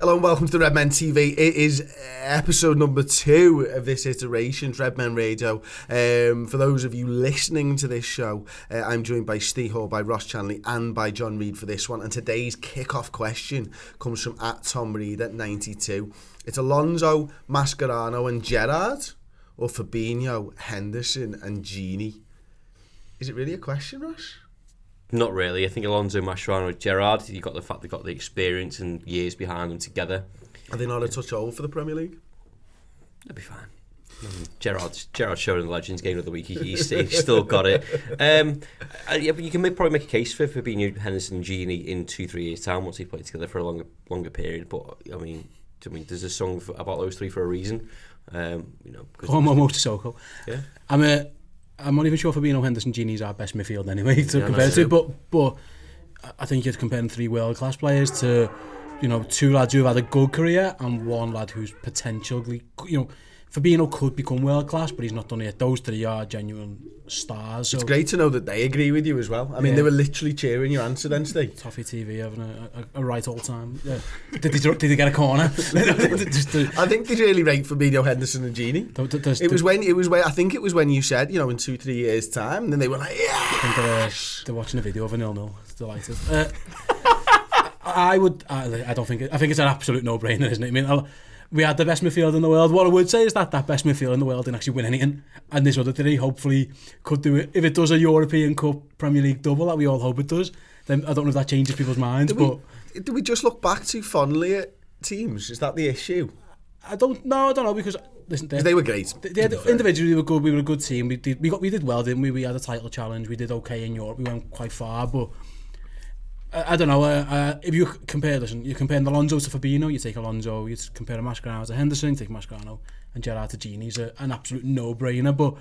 Hello and welcome to the Redmen TV. It is episode number 2 of this iteration, Redmen Radio. For those of you listening to this show, I'm joined by Steve Hall, by Ross Chanley and by John Reid for this one. And today's kick-off question comes from @TomReid92. It's Alonso, Mascherano and Gerrard, or Fabinho, Henderson and Gini? Is it really a question, Ross? Not really. I think Alonso, Mascherano, Gerrard, you've got the fact they've got the experience and years behind them together. Are they not a touch old for the Premier League? They'll be fine. Gerrard showed in the Legends game of the week. He's still got it. Yeah, but you can probably make a case for Fabinho, Henderson and Gini in 2-3 years' time once they play together for a longer period. But, I mean, there's a song about those three for a reason. Homo Motorsoco. Yeah. I'm not even sure Fabinho, Henderson, Gini's our best midfield anyway to compare to, but I think you're comparing 3 world-class players to, 2 lads who've had a good career and 1 lad who's potentially, Fabinho could become world-class, but he's not done it. Those 3 are genuine stars. So. It's great to know that they agree with you as well. I mean, they were literally cheering your answer then, Steve. Toffee TV having a right old time. Yeah. Did he get a corner? I think they really rate Fabinho, Henderson and Gini. I think it was when you said, in 2-3 years' time, and then they were like, yeah. I think they're watching a video of a 0-0. It's delighted. I think it's an absolute no-brainer, isn't it? I mean, we had the best midfield in the world. What I would say is that best midfield in the world didn't actually win anything. And this other 3 hopefully could do it. If it does a European Cup Premier League double, that we all hope it does, then I don't know if that changes people's minds. Do we just look back too fondly at teams? Is that the issue? I don't know, because listen, they were great. Individually, we were good. We were a good team. We did well, didn't we? We had a title challenge. We did okay in Europe. We went quite far, but I don't know. If you compare, you're comparing Alonso to Fabinho, you take Alonso. You compare Mascherano to Henderson, you take Mascherano, and Gerrard to Gini is an absolute no-brainer. But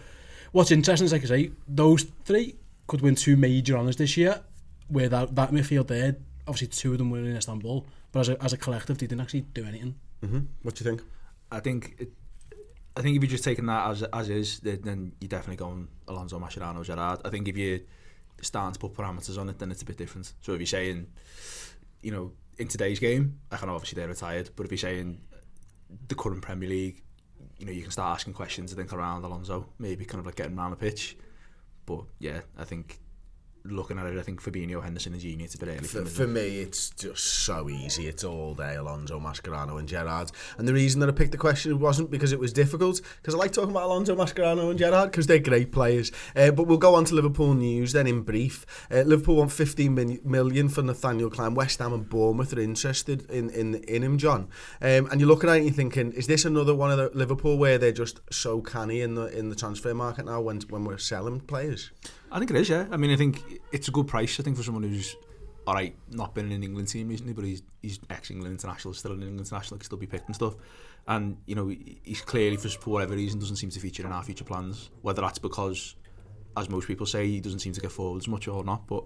what's interesting is, like I say, those 3 could win 2 major honours this year. Where that midfield there, obviously 2 of them were in Istanbul, but as a collective, they didn't actually do anything. Mm-hmm. What do you think? I think if you're just taking that as is, then you're definitely going Alonso, Mascherano, Gerrard. I think if you starting to put parameters on it, then it's a bit different. So if you're saying, in today's game, I can obviously they're retired, but if you're saying the current Premier League, you can start asking questions, I think, around Alonso, maybe kind of like getting around the pitch. But yeah, I think looking at it, I think Fabinho, Henderson and Gini, it's a bit early for me. It's just so easy. It's all day Alonso, Mascherano and Gerrard. And the reason that I picked the question wasn't because it was difficult, because I like talking about Alonso, Mascherano and Gerrard because they're great players. But we'll go on to Liverpool news then in brief. Liverpool want 15 million for Nathaniel Clyne. West Ham and Bournemouth are interested in him, John. And you're looking at it and you're thinking, is this another one of the Liverpool where they're just so canny in the transfer market now when we're selling players? I think it is, yeah. I mean, I think it's a good price, I think, for someone who's, alright, not been in an England team recently, but he's ex-England international, still an England international, can still be picked and stuff. And, he's clearly, for whatever reason, doesn't seem to feature in our future plans. Whether that's because, as most people say, he doesn't seem to get forward as much or not. But,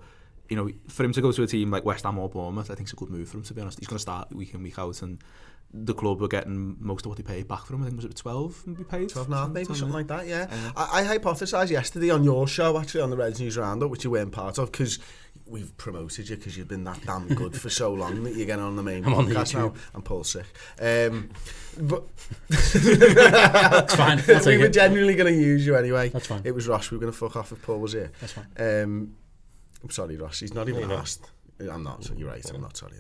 for him to go to a team like West Ham or Bournemouth, I think it's a good move for him, to be honest. He's going to start week in, week out, and the club are getting most of what they paid back for him. I think was it 12 maybe paid? 12 and a half, maybe, something like that, yeah. I hypothesised yesterday on your show, actually, on the Reds News Roundup, which you weren't part of, because we've promoted you because you've been that damn good for so long that you're getting on the main podcast now. I'm Paul sick. But it's fine. We were genuinely going to use you anyway. That's fine. It was Ross. We were going to fuck off if Paul was here. That's fine. I'm sorry, Ross. He's not even asked. I'm not. You're right. I'm not sorry.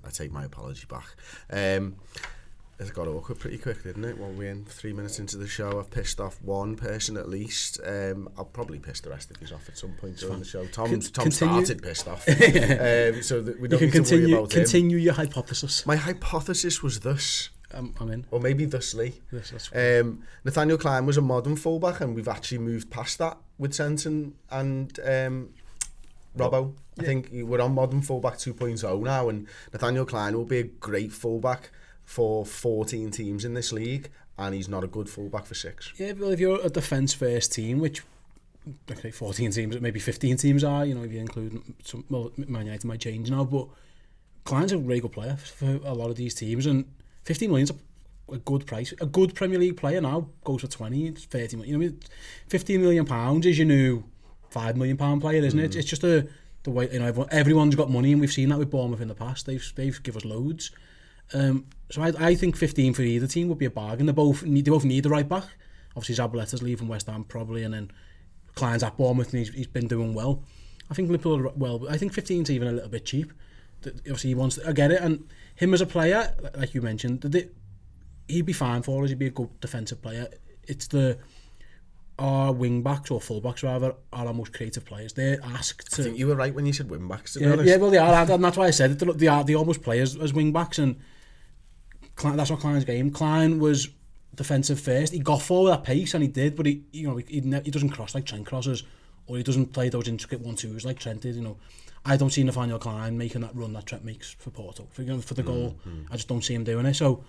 I take my apology back. It got awkward pretty quick, didn't it? Well, we're in 3 minutes into the show. I've pissed off one person at least. I'll probably piss the rest of you off at some point during the show. Tom started pissed off, so that we don't need to worry about him. Continue your hypothesis. My hypothesis was this. I'm in. Or maybe thusly. Nathaniel Clyne was a modern fullback, and we've actually moved past that with Senton and Robbo. I think we're on modern fullback 2.0 now, and Nathaniel Clyne will be a great fullback for 14 teams in this league, and he's not a good fullback for 6. Yeah, well, if you're a defence first team, which 14 teams, maybe 15 teams are, if you include some, well, Man United might change now, but Clyne's a very good player for a lot of these teams, and 15 million's a good price. A good Premier League player now goes for 20, 30 million. 15 million pounds is your new £5 million player, isn't it? It's just the way, everyone's got money, and we've seen that with Bournemouth in the past. They've give us loads. So I think 15 for either team would be a bargain. They both need a right back. Obviously Zabaletta's leaving West Ham probably, and then Klein's at Bournemouth and he's been doing well. I think Liverpool well. I think 15's even a little bit cheap. Obviously he wants. I get it, and him as a player, like you mentioned, he'd be fine for us. He'd be a good defensive player. It's our wing backs or full backs rather are our most creative players. They're asked to. I think you were right when you said wing backs. To be honest. Well they are, and that's why I said it. They almost play as wing backs, and that's not Klein's game. Klein was defensive first. He got forward at pace, and he did, but he doesn't cross like Trent crosses, or he doesn't play those intricate 1-2s like Trent did. I don't see Nathaniel Klein making that run that Trent makes for Porto for the goal. I just don't see him doing it. So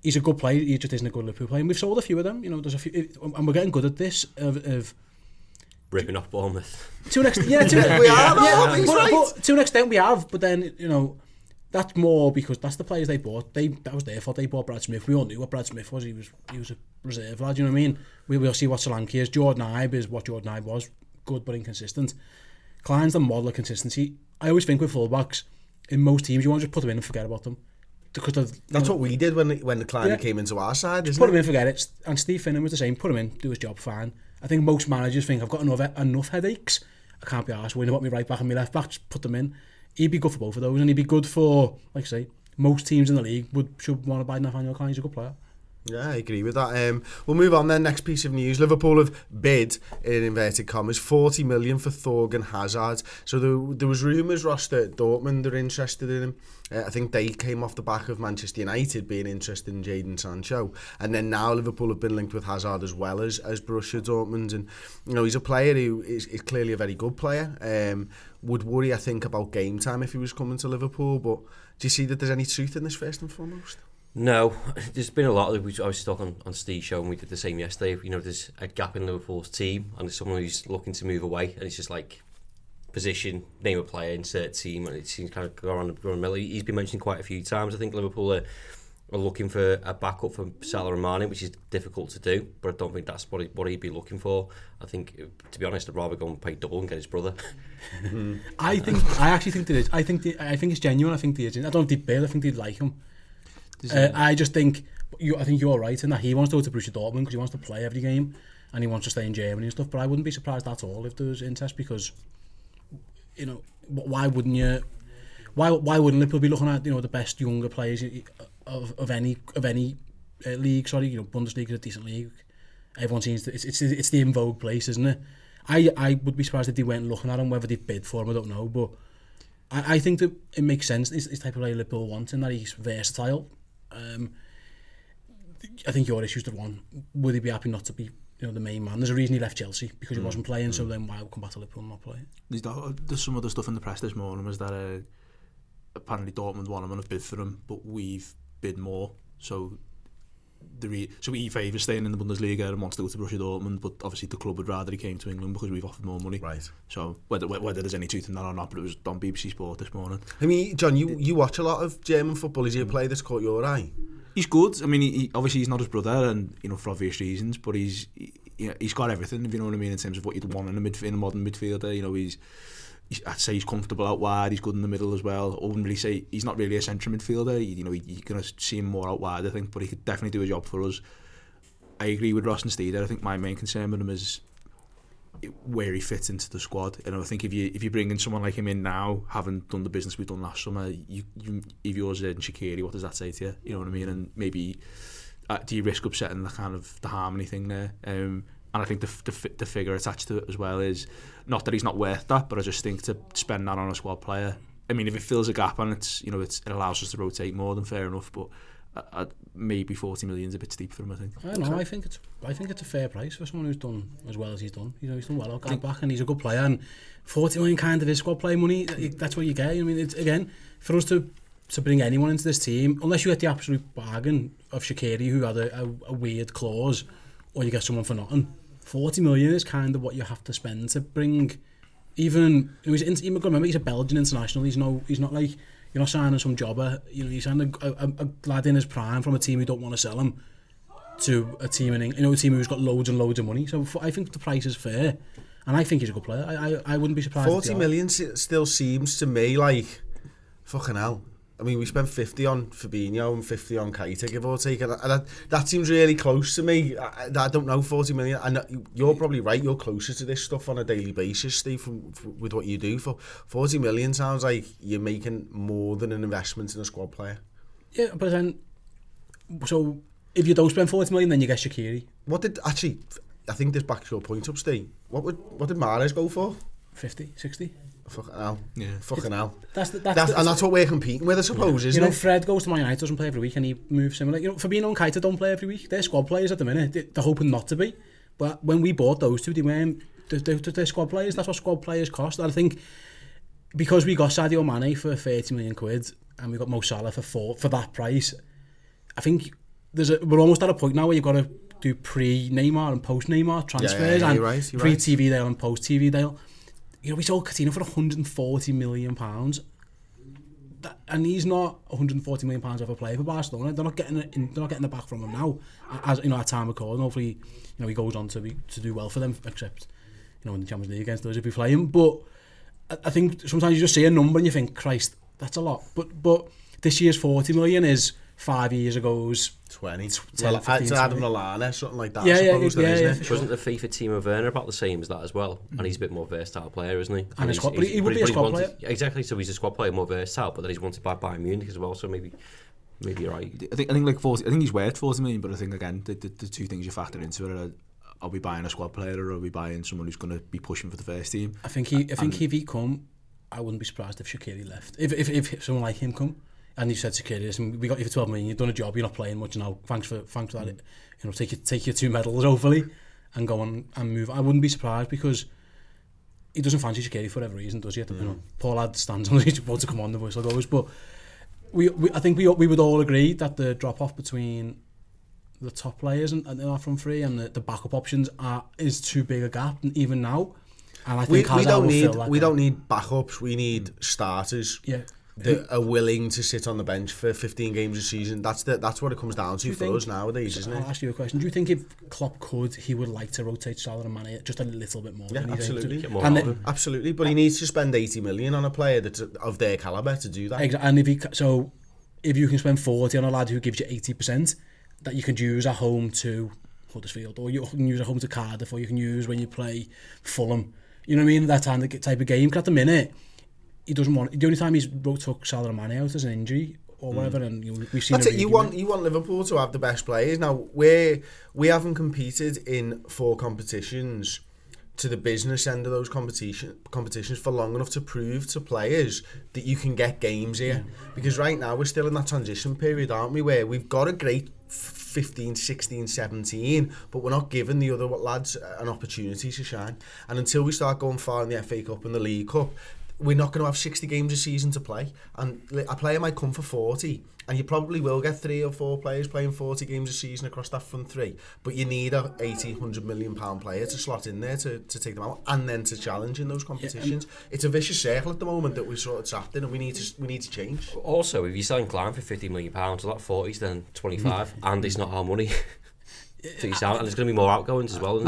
he's a good player. He just isn't a good Liverpool player. And we've sold a few of them. There's a few, and we're getting good at this of ripping off Bournemouth. To an extent, yeah, to an extent we have. But then that's more because that's the players they bought. That was their fault. They bought Brad Smith. We all knew what Brad Smith was. He was a reserve lad. You know what I mean? We'll see what Solanke is. Jordan Ibe is what Jordan Ibe was. Good but inconsistent. Klein's the model of consistency. I always think with fullbacks in most teams you want to just put them in and forget about them. Because that's what we did when the Klein came into our side, isn't it? Put him in, forget it. And Steve Finnan was the same. Put him in, do his job, fine. I think most managers think I've got enough headaches. I can't be arsed worrying about my right back and my left back. Just put them in. He'd be good for both of those, and he'd be good for, like I say, most teams in the league should want to buy Nathaniel Klein. He's a good player. Yeah, I agree with that. We'll move on then. Next piece of news. Liverpool have bid, in inverted commas, 40 million for Thorgan Hazard. So there was rumours, Ross, that Dortmund are interested in him. I think they came off the back of Manchester United being interested in Jadon Sancho. And then now Liverpool have been linked with Hazard as well as Borussia Dortmund. And, he's a player who is clearly a very good player. Would worry, I think, about game time if he was coming to Liverpool. But do you see that there's any truth in this first and foremost? No, there's been a lot of, I was talking on Steve's show and we did the same yesterday, there's a gap in Liverpool's team and there's someone who's looking to move away and it's just like position, name of player, insert team, and it seems kind of go around the middle. He's been mentioned quite a few times. I think Liverpool are looking for a backup for Salah and Mane, which is difficult to do, but I don't think that's what he'd be looking for. I think, to be honest, I'd rather go and pay double and get his brother. I actually think there is. I think it's genuine. I think there is. I don't think I think they'd like him. I just think I think you're right in that he wants to go to Borussia Dortmund because he wants to play every game and he wants to stay in Germany and stuff. But I wouldn't be surprised at all if there was interest because why wouldn't you? Why wouldn't Liverpool be looking at the best younger players of any league? Sorry, Bundesliga is a decent league. Everyone seems to, it's the in vogue place, isn't it? I would be surprised if they weren't looking at him. Whether they bid for him, I don't know, but I think that it makes sense. This type of player Liverpool want in that he's versatile. I think your issue's the one. Would he be happy not to be the main man? There's a reason he left Chelsea because he wasn't playing. So then why come back to Liverpool and not play? There's some other stuff in the press this morning was that apparently Dortmund want him and have bid for him, but we've bid more. So he favours staying in the Bundesliga and wants to go to Borussia Dortmund, but obviously the club would rather he came to England because we've offered more money. Right. So whether there's any truth in that or not, but it was on BBC Sport this morning. I mean, John, you watch a lot of German football. Is he a player that's caught your eye? He's good. I mean, he obviously he's not his brother, and for obvious reasons, but he's got everything. If you know what I mean, in terms of what you'd want in a modern midfielder. I'd say he's comfortable out wide. He's good in the middle as well. I wouldn't really say he's not really a central midfielder. You're going to see him more out wide, I think, but he could definitely do a job for us. I agree with Ross and Steve there. I think my main concern with him is where he fits into the squad. I think if you bring in someone like him in now, having done the business we've done last summer, if yours is Shaqiri, what does that say to you? You know what I mean? And maybe do you risk upsetting the harmony thing there? And I think the figure attached to it as well is not that he's not worth that, but I just think to spend that on a squad player. I mean, if it fills a gap and it allows us to rotate more, than fair enough. But maybe 40 million is a bit steep for him. I think. I don't know. I think it's a fair price for someone who's done as well as he's done. He's done well out back, and he's a good player. And 40 million kind of is squad play money. That's what you get. I mean, it's, again, for us to bring anyone into this team, unless you get the absolute bargain of Shaqiri, who had a weird clause, or you get someone for nothing. 40 million is kind of what you have to spend to bring. Even remember, he's a Belgian international. He's not like, you're not signing some jobber. You're signing a lad in his prime from a team who don't want to sell him to a team a team who's got loads and loads of money. So I think the price is fair, and I think he's a good player. I wouldn't be surprised. 40 million still seems to me like fucking hell. I mean, we spent 50 on Fabinho and 50 on Keita, give or take, and that seems really close to me. I don't know, 40 million. And you're probably right. You're closer to this stuff on a daily basis, Steve, with what you do. For 40 million sounds like you're making more than an investment in a squad player. Yeah, but then, so if you don't spend 40 million, then you get Shaqiri. I think this backs your point up, Steve. What did Mahrez go for? 50, 60. Fucking hell. Yeah. Fucking hell. That's what we're competing with, I suppose, isn't it? You know, Fred goes to Man United, doesn't play every week, and he moves similar. You know, Fabinho and Keita don't play every week. They're squad players at the minute. They're hoping not to be. But when we bought those two, they weren't. They're squad players. That's what squad players cost. And I think because we got Sadio Mane for 30 million quid and we got Mo Salah for that price, I think we're almost at a point now where you've got to do pre-Neymar and post-Neymar transfers, and pre-TV deal and post-TV deal. You know, we sold Coutinho for £140 million. And he's not £140 million of a player for Barcelona. They're not getting it back from him now. As you know, at time of call, and hopefully, you know, he goes on to do well for them. Except, you know, in the Champions League against us if we play him. But I think sometimes you just see a number and you think, Christ, that's a lot. But this year's 40 million is 5 years ago's 20. 10, Well, 15, it's Adam Lallana, something like that. Yeah, I suppose yeah, isn't it? Wasn't the fee for Timo Werner about the same as that as well? And he's a bit more versatile player, isn't he? And he would be a squad player. Exactly, so he's a squad player, more versatile, but then he's wanted by Bayern Munich as well, so maybe you're right. I think like 40. I think he's worth 40 million, but I think again the two things you factor into it are we buying a squad player or are we buying someone who's going to be pushing for the first team? I think if he come, I wouldn't be surprised if Shaqiri left. If someone like him come. And you said Shaqiri, listen, we got you for 12 million, you've done a job, you're not playing much now, thanks for that. You know, take your 2 medals, hopefully, and go on and move. I wouldn't be surprised because he doesn't fancy Shaqiri for whatever reason, does he? You know, poor lad stands on, he's about to come on, the whistle goes. But I think we would all agree that the drop-off between the top players and our front three and the backup options is too big a gap, even now. And I think we don't need backups, we need starters. Yeah. That are willing to sit on the bench for 15 games a season. That's what it comes down to for us nowadays, isn't it? I'll ask you a question. Do you think if Klopp could, he would like to rotate Salah and Mane just a little bit more? Yeah, absolutely. Absolutely, but he needs to spend 80 million on a player that's of their calibre to do that. Exactly. And if you can spend 40 on a lad who gives you 80%, that you can use at home to Huddersfield, or you can use at home to Cardiff, or you can use when you play Fulham. You know what I mean? That type of game. Because at the minute, he doesn't want. The only time he's took Salah and Mane out is an injury or whatever, and we've seen. That's it. You want Liverpool to have the best players. Now we haven't competed in 4 competitions to the business end of those competitions for long enough to prove to players that you can get games here. Because right now we're still in that transition period, aren't we? Where we've got a great 15, 16, 17, but we're not giving the other lads an opportunity to shine. And until we start going far in the FA Cup and the League Cup, we're not going to have 60 games a season to play, and a player might come for 40, and you probably will get 3 or 4 players playing 40 games a season across that front 3, but you need a 80, £100 million player to slot in there to take them out and then to challenge in those competitions. It's a vicious circle at the moment that we're sort of trapped in, and we need to change. Also, if you're selling Klein for £50 million, well, that 40's then 25, and it's not our money. And there's going to be more outgoings as well.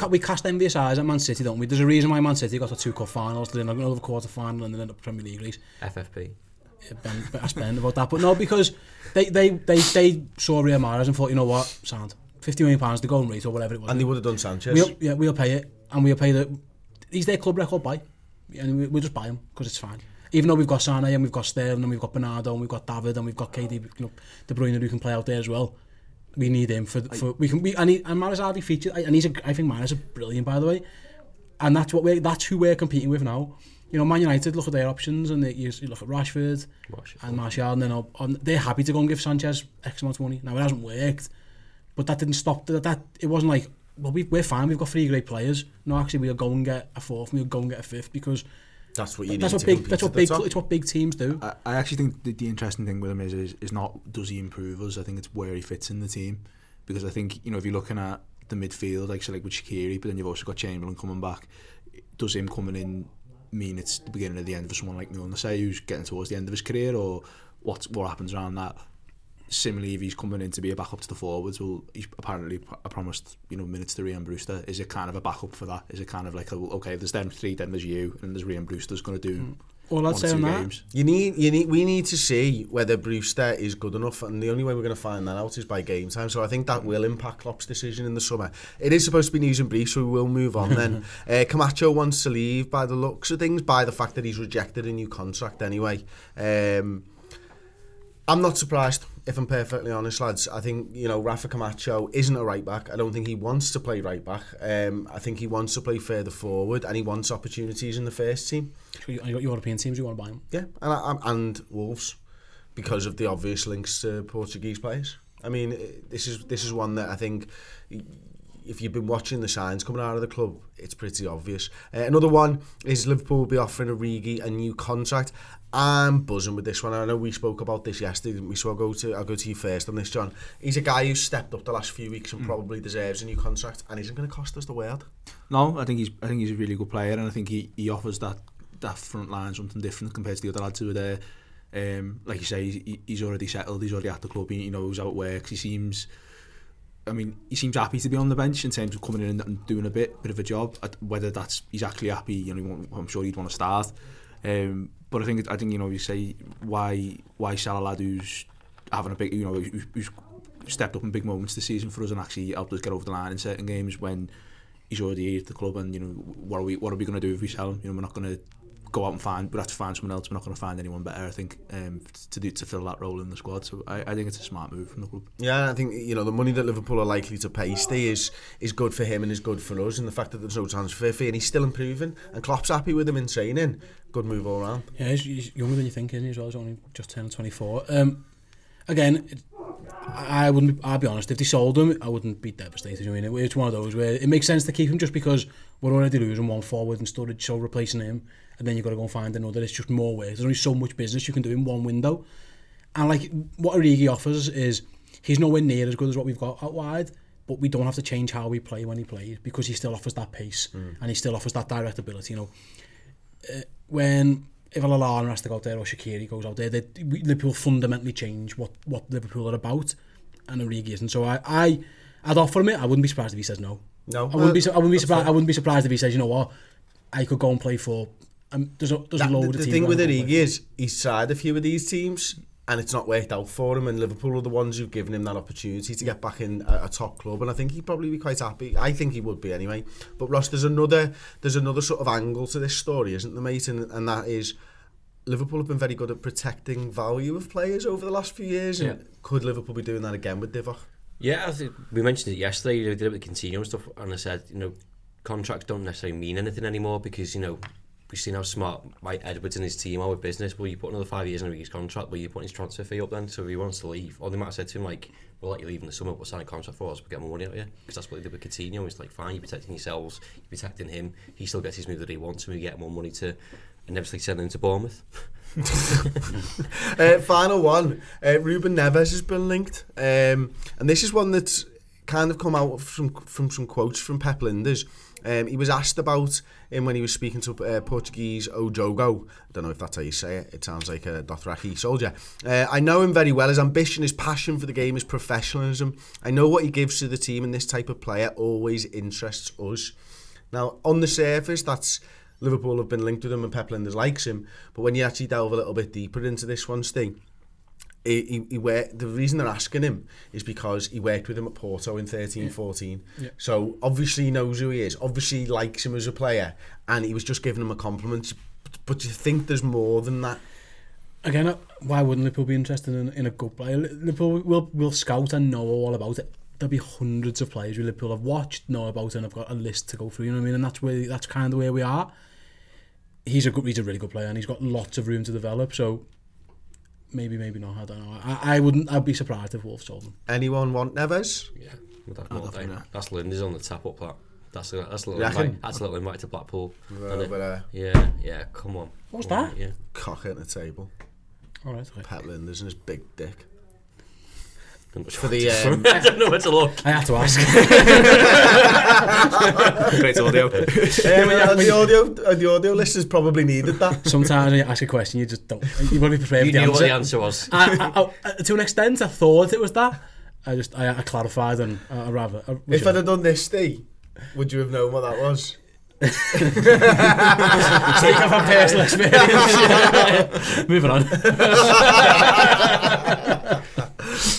We cast envious eyes at Man City, don't we? There's a reason why Man City got to 2 cup finals, then another quarter final, and then the Premier League race. FFP. Ask Ben about that, but no, because they saw Real Mahrez and thought, you know what, sound £50 million to go and rate or whatever it was, and they would have done Sanchez. We'll pay it, and we'll pay he's their club record buy, and we'll just buy him because it's fine. Even though we've got Sané and we've got Sterling and we've got Bernardo and we've got David and we've got KD, you know, De Bruyne who can play out there as well. We need him and Mahrez hardly featured, and I think Mahrez is brilliant, by the way, and that's who we're competing with now. You know, Man United look at their options, and you look at Rashford and Martial, and then they're happy to go and give Sanchez X amount of money. Now it hasn't worked, but that didn't stop that. It wasn't like, well, we're fine, we've got 3 great players. No, actually, we'll go and get a 4th, we'll go and get a 5th, because that's what you need. It's what big teams do. I actually think the interesting thing with him is not does he improve us. I think it's where he fits in the team, because I think, you know, if you're looking at the midfield, like with Shaqiri, but then you've also got Chamberlain coming back. Does him coming in mean it's the beginning of the end for someone like Milner, who's getting towards the end of his career, or what happens around that? Similarly, if he's coming in to be a backup to the forwards, well, he's apparently promised, you know, minutes to Ryan Brewster. Is it kind of a backup for that? Is it kind of like, okay, there's them 3, then there's you, and there's Ryan Brewster's going to do All I'd say on that, games. We need to see whether Brewster is good enough, and the only way we're going to find that out is by game time. So I think that will impact Klopp's decision in the summer. It is supposed to be news and brief, so we will move on then. Camacho wants to leave by the looks of things, by the fact that he's rejected a new contract anyway. I'm not surprised, if I'm perfectly honest, lads. I think, Rafa Camacho isn't a right back. I don't think he wants to play right back. I think he wants to play further forward, and he wants opportunities in the first team. you got European teams, you want to buy them. Yeah, and Wolves, because of the obvious links to Portuguese players. I mean, this is one that I think, if you've been watching the signs coming out of the club, it's pretty obvious. Another one is Liverpool will be offering Origi a new contract. I'm buzzing with this one. I know we spoke about this yesterday, didn't we? So I'll go to you first on this, John. He's a guy who's stepped up the last few weeks and probably deserves a new contract, and isn't going to cost us the world. No, I think he's a really good player, and I think he offers that front line something different compared to the other lads who are there. Like you say, he's already settled. He's already at the club. He knows how it works. He seems happy to be on the bench in terms of coming in and doing a bit of a job. Whether he's actually happy, I'm sure he'd want to start. But I think you say why Salah lad who's having a big, who's stepped up in big moments this season for us and actually helped us get over the line in certain games when he's already here at the club, and what are we going to do if we sell him? We're not going to go out and we have to find someone else. We're not going to find anyone better, I think, to fill that role in the squad. So I think it's a smart move from the club. Yeah, I think the money that Liverpool are likely to pay is good for him and is good for us, and the fact that there's no transfer fee and he's still improving and Klopp's happy with him in training. Good move all round. Yeah, he's younger than you think, isn't he, as well? He's only just turned 24. Again, I'll be honest, if they sold him, I wouldn't be devastated. It's one of those where it makes sense to keep him just because we're already losing one forward and Sturridge, so replacing him, and then you've got to go and find another. It's just more work. There's only so much business you can do in one window. And like what Origi offers is he's nowhere near as good as what we've got out wide, but we don't have to change how we play when he plays because he still offers that pace and he still offers that direct ability. If Lallana has to go out there or Shaqiri goes out there, Liverpool fundamentally change what Liverpool are about, and Origi isn't. So I'd offer him it. I wouldn't be surprised if he says no. No, I wouldn't be surprised. I wouldn't be surprised if he says, you know what, I could go and play for. There's a load of teams. The thing with Origi is he's tried a few of these teams and it's not worked out for him, and Liverpool are the ones who've given him that opportunity to get back in a top club, and I think he'd probably be quite happy. I think he would be anyway. But Ross, there's another sort of angle to this story, isn't there, mate? And that is Liverpool have been very good at protecting value of players over the last few years, and could Liverpool be doing that again with Divock? Yeah, I think we mentioned it yesterday. We did it with Coutinho and stuff, and I said, contracts don't necessarily mean anything anymore because we've seen how smart Mike Edwards and his team are with business. Well, you put another 5 years in his contract, well, you put his transfer fee up then, so if he wants to leave, or they might have said to him, like, we'll let you leave in the summer, we'll sign a contract for us, we'll get more money out of you. Because that's what they did with Coutinho. It's like, fine, you're protecting yourselves, you're protecting him, he still gets his move that he wants, and we get more money to inevitably send him to Bournemouth. Final one, Ruben Neves has been linked, and this is one that's kind of come out from some quotes from Pep Linders. He was asked about him when he was speaking to Portuguese Ojogo. I don't know if that's how you say it. It sounds like a Dothraki soldier. I know him very well. His ambition, his passion for the game, his professionalism. I know what he gives to the team, and this type of player always interests us. Now, on the surface, that's Liverpool have been linked with him and Pep Linders likes him. But when you actually delve a little bit deeper into this one, Sting, the reason they're asking him is because he worked with him at Porto in 13-14. Yeah. So obviously he knows who he is. Obviously he likes him as a player, and he was just giving him a compliment. But you think there's more than that? Again, why wouldn't Liverpool be interested in a good player? Liverpool will scout and know all about it. There'll be hundreds of players who Liverpool have watched, know about, and have got a list to go through. You know what I mean? And that's kind of where we are. He's a really good player, and he's got lots of room to develop. So. Maybe not. I don't know. I'd be surprised if Wolves sold him. Anyone want Neves? Yeah, that's Linda's on the tap up. That's a little invite. That's a little invite to Blackpool. Yeah. Come on. What's that? Yeah. Cock it on the table. All right. Okay. Pep Linders and his big dick. For the I don't know where to look. I had to ask. Great audio. The audio listeners probably needed that. Sometimes when you ask a question, you just don't. You want to be prepared for the answer. You knew what the answer was. To an extent, I thought it was that. I clarified, and I rather. If I'd have done this, Steve, would you have known what that was? Take off a personal experience. Moving on.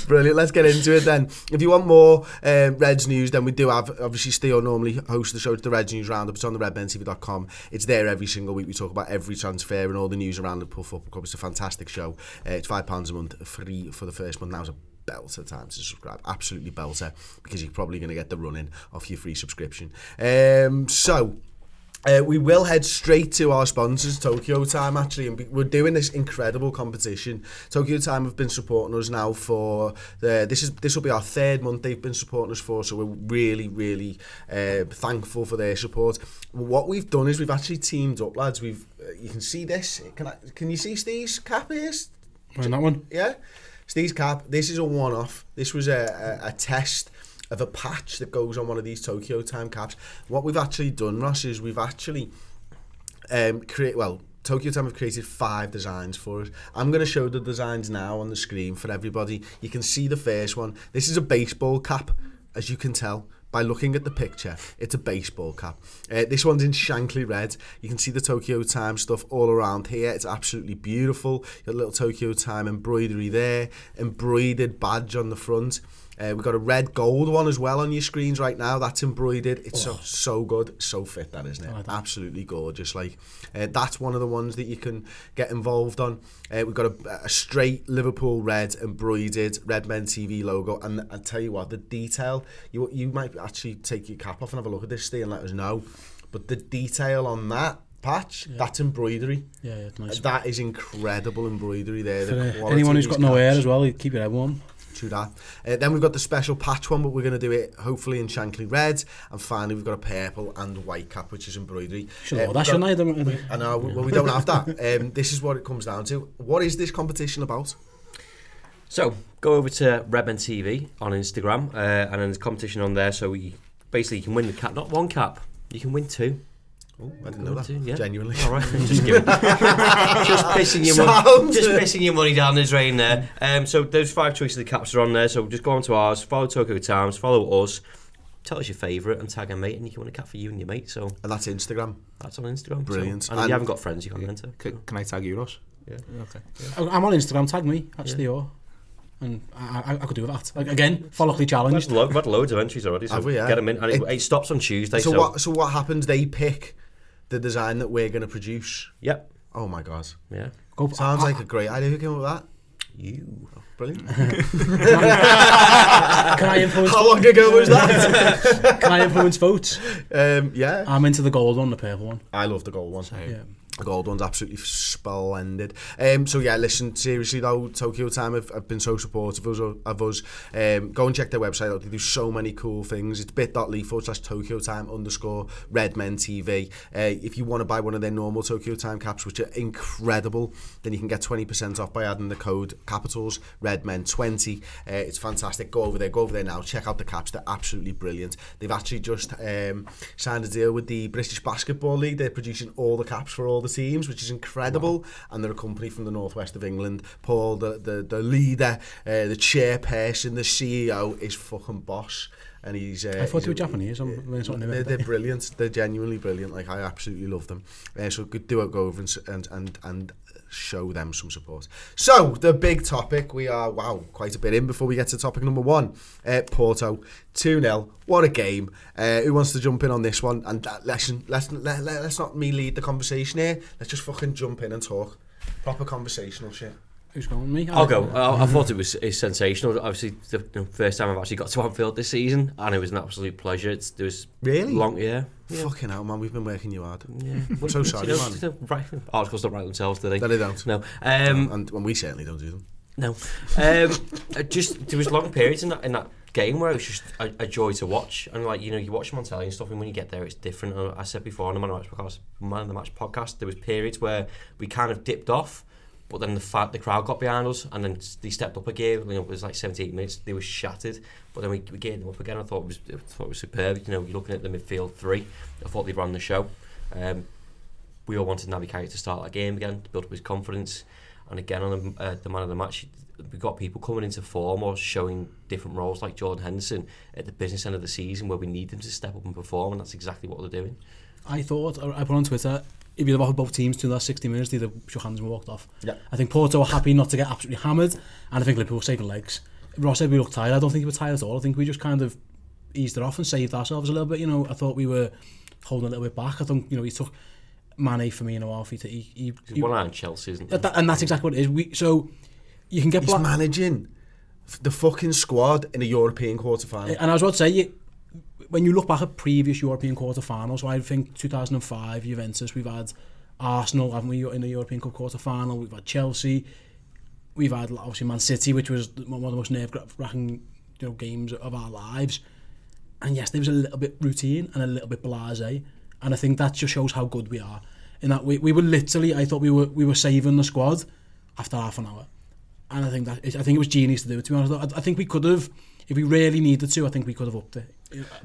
Brilliant, let's get into it then. If you want more Reds news, then we do have, obviously Theo normally hosts the show to the Reds News Roundup. It's on the redmentv.com. It's there every single week. We talk about every transfer and all the news around Liverpool Football Club. It's a fantastic show. It's £5 a month, free for the first month. Now's a belter time to subscribe. Absolutely belter, because you're probably going to get the running off your free subscription. We will head straight to our sponsors, Tokyo Time, actually, and we're doing this incredible competition. Tokyo Time have been supporting us now for this will be our third month they've been supporting us for, so we're really, really thankful for their support. What we've done is we've actually teamed up, lads. You can see this. Can you see Steve's cap here? And that one? Yeah, Steve's cap. This is a one-off. This was a test of a patch that goes on one of these Tokyo Time caps. What we've actually done, Ross, is we've actually Tokyo Time have created 5 designs for us. I'm going to show the designs now on the screen for everybody. You can see the first one. This is a baseball cap, as you can tell by looking at the picture. It's a baseball cap. This one's in Shankly red. You can see the Tokyo Time stuff all around here. It's absolutely beautiful. You've got a little Tokyo Time embroidery there, embroidered badge on the front. We've got a red gold one as well on your screens right now. That's embroidered. It's so good, so fit, that, isn't it? Like that. Absolutely gorgeous. That's one of the ones that you can get involved on. We've got a straight Liverpool red embroidered Redmen TV logo, and I tell you what, the detail. You might actually take your cap off and have a look at this, Steve, and let us know. But the detail on that patch, that's embroidery. Yeah, it's nice. That is incredible embroidery there. For anyone who's got no hair as well, keep your head warm. True that. Then we've got the special patch one, but we're going to do it hopefully in Shankly red. And finally, we've got a purple and white cap, which is embroidery. That's your night. I know, well, we don't have that. This is what it comes down to. What is this competition about? So, go over to Redmen TV on Instagram, and then there's competition on there. So, you can win the cap, not one cap, you can win 2. Oh, I didn't know that. Yeah. Genuinely. All right, just pissing your money down the drain there. So those 5 choices of the caps are on there. So just go on to ours, follow Tokyo Times, follow us, tell us your favourite, and tag a mate, and you can win a cap for you and your mate. So, and that's Instagram. That's on Instagram. Brilliant. So, and if you haven't got friends, you can't enter. Can I tag you, Ross? Yeah. Okay. Yeah. I'm on Instagram. Tag me. That's Theo. And I could do that. Again, follically challenged. We've had loads of entries already, so get them in. And it stops on Tuesday. So what happens? They pick the design that we're going to produce. Yep. Oh my god. Yeah. Sounds like a great idea. Who came up with that? You. Oh, brilliant. Can I influence? How long ago was that? Can I influence votes? Yeah. I'm into the gold one, the purple one. I love the gold one. Yeah. The gold one's absolutely splendid. So yeah, listen, seriously though, Tokyo Time have been so supportive of us. Go and check their website out. They do so many cool things. It's bit.ly/Tokyo Time _Redmen TV. If you want to buy one of their normal Tokyo Time caps, which are incredible, then you can get 20% off by adding the code capitals Redmen20. It's fantastic. Go over there now. Check out the caps. They're absolutely brilliant. They've actually just signed a deal with the British Basketball League. They're producing all the caps for all the teams, which is incredible. Wow. And they're a company from the northwest of England. Paul, the leader, the chairperson, the CEO, is fucking boss. And he's I thought they were Japanese. They're brilliant. They're genuinely brilliant. Like, I absolutely love them. So go over and show them some support. So the big topic, we are quite a bit in before we get to topic number 1. Porto 2-0. What a game. Who wants to jump in on this one? And let's not me lead the conversation here. Let's just fucking jump in and talk proper conversational shit. Who's going with me? I'll go. I thought it was sensational. Obviously, the first time I've actually got to Anfield this season, and it was an absolute pleasure. There was really long, yeah. Fucking hell, man, we've been working you hard. Yeah, I'm so sorry, man. Articles don't write themselves, do they? No, they don't. No, and we certainly don't do them. No, just there was long periods in that game where it was just a joy to watch, and you watch them on telly and stuff, and when you get there, it's different. And I said before on the Man of the Match podcast, there was periods where we kind of dipped off. But then the crowd got behind us, and then they stepped up again. It was like 78 minutes. They were shattered, but then we gained them up again. I thought it was superb. You're looking at the midfield 3. I thought they ran the show. We all wanted Naby Keita to start that game again, to build up his confidence. And again on the Man of the Match, we got people coming into form or showing different roles, like Jordan Henderson at the business end of the season, where we need them to step up and perform, and that's exactly what they're doing. I thought, I put on Twitter, if you'd have offered both teams to the last 60 minutes, they'd have shook hands and walked off. Yeah. I think Porto were happy not to get absolutely hammered, and I think Liverpool were saving legs. Ross said we looked tired. I don't think we were tired at all. I think we just kind of eased it off and saved ourselves a little bit. I thought we were holding a little bit back. I think, he took Mane, Firmino off. He one eye on Chelsea, isn't it? And that's exactly what it is. So you can get... He's managing the fucking squad in a European quarter-final. And I was about to say, when you look back at previous European quarter-finals, so I think 2005, Juventus, we've had Arsenal, haven't we, in the European Cup quarter-final, we've had Chelsea, we've had, obviously, Man City, which was one of the most nerve-wracking games of our lives. And yes, there was a little bit routine and a little bit blasé, and I think that just shows how good we are. In that we were literally, I thought we were saving the squad after half an hour. And I think it was genius to do it, to be honest. I think we could have, if we really needed to, I think we could have upped it.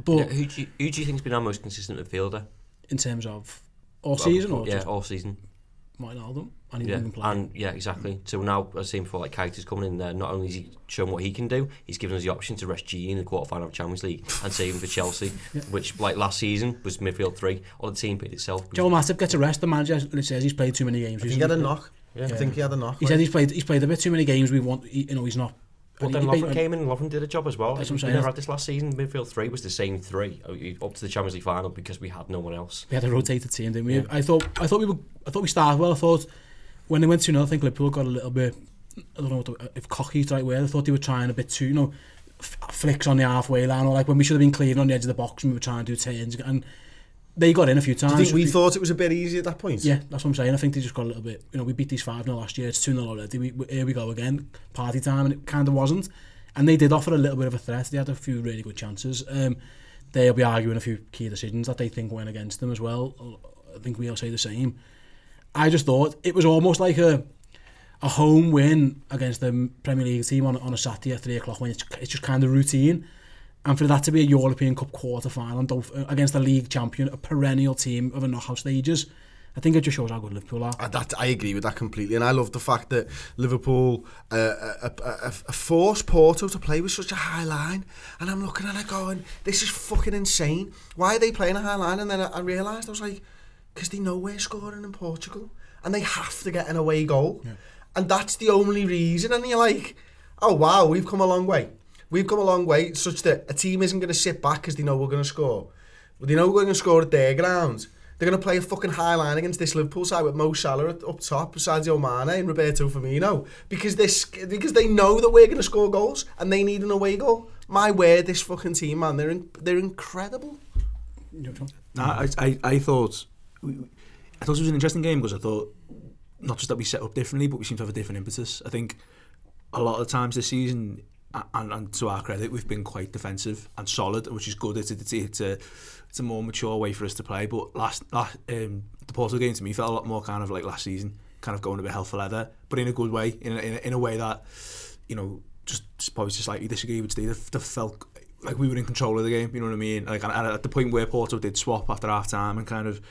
But who do you think's been our most consistent midfielder? In terms of all season, or yeah, all season. Martin Alden, and he didn't even play. And yeah, exactly. So now, as I was saying before, Kite is coming in there. Not only is he showing what he can do, he's given us the option to rest Gini in the quarter-final of Champions League and save him for Chelsea, which, like last season, was midfield 3. Or the team picked itself. Joel Matip gets a rest. The manager says he's played too many games. He had a knock. Yeah. I think he had a knock. He said he's played a bit too many games. He's not. But then Lovren came in and Lovren did a job as well. That's We what I'm saying. never had this last season. Midfield 3 was the same 3 up to the Champions League final because we had no one else. We had a rotated team, didn't we? Yeah. I thought we started well. I thought when they went 2-0, I think Liverpool got a little bit, I don't know if cocky is the right word. I thought they were trying a bit too, flicks on the halfway line, or like when we should have been clearing on the edge of the box and we were trying to do turns, and they got in a few times. Do you think we thought it was a bit easy at that point? Yeah, that's what I'm saying. I think they just got a little bit, we beat these 5-0 last year, it's 2-0 already, here we go again, party time, and it kind of wasn't. And they did offer a little bit of a threat. They had a few really good chances. They'll be arguing a few key decisions that they think went against them as well. I think we'll say the same. I just thought it was almost like a home win against the Premier League team on a Saturday at 3 o'clock when it's just kind of routine. And for that to be a European Cup quarter-final against a league champion, a perennial team of a knockout stages, I think it just shows how good Liverpool are. I agree with that completely, and I love the fact that Liverpool forced Porto to play with such a high line, and I'm looking at it going, this is fucking insane. Why are they playing a high line? And then I realised, I was like, because they know we're scoring in Portugal, and they have to get an away goal, and that's the only reason. And you're like, oh wow, we've come a long way. We've come a long way, such that a team isn't going to sit back because they know we're going to score. But they know we're going to score at their ground. They're going to play a fucking high line against this Liverpool side with Mo Salah up top, Sadio Mane and Roberto Firmino, because they know that we're going to score goals and they need an away goal. My word, this fucking team, man, they're incredible. I thought it was an interesting game because I thought not just that we set up differently, but we seem to have a different impetus. I think a lot of the times this season, and to our credit, we've been quite defensive and solid, which is good. It's a more mature way for us to play. But the Porto game to me felt a lot more kind of like last season, kind of going a bit hell for leather, but in a good way, in a way that, just probably just slightly disagree with Steve. That felt like we were in control of the game. You know what I mean? Like, and at the point where Porto did swap after half time and kind of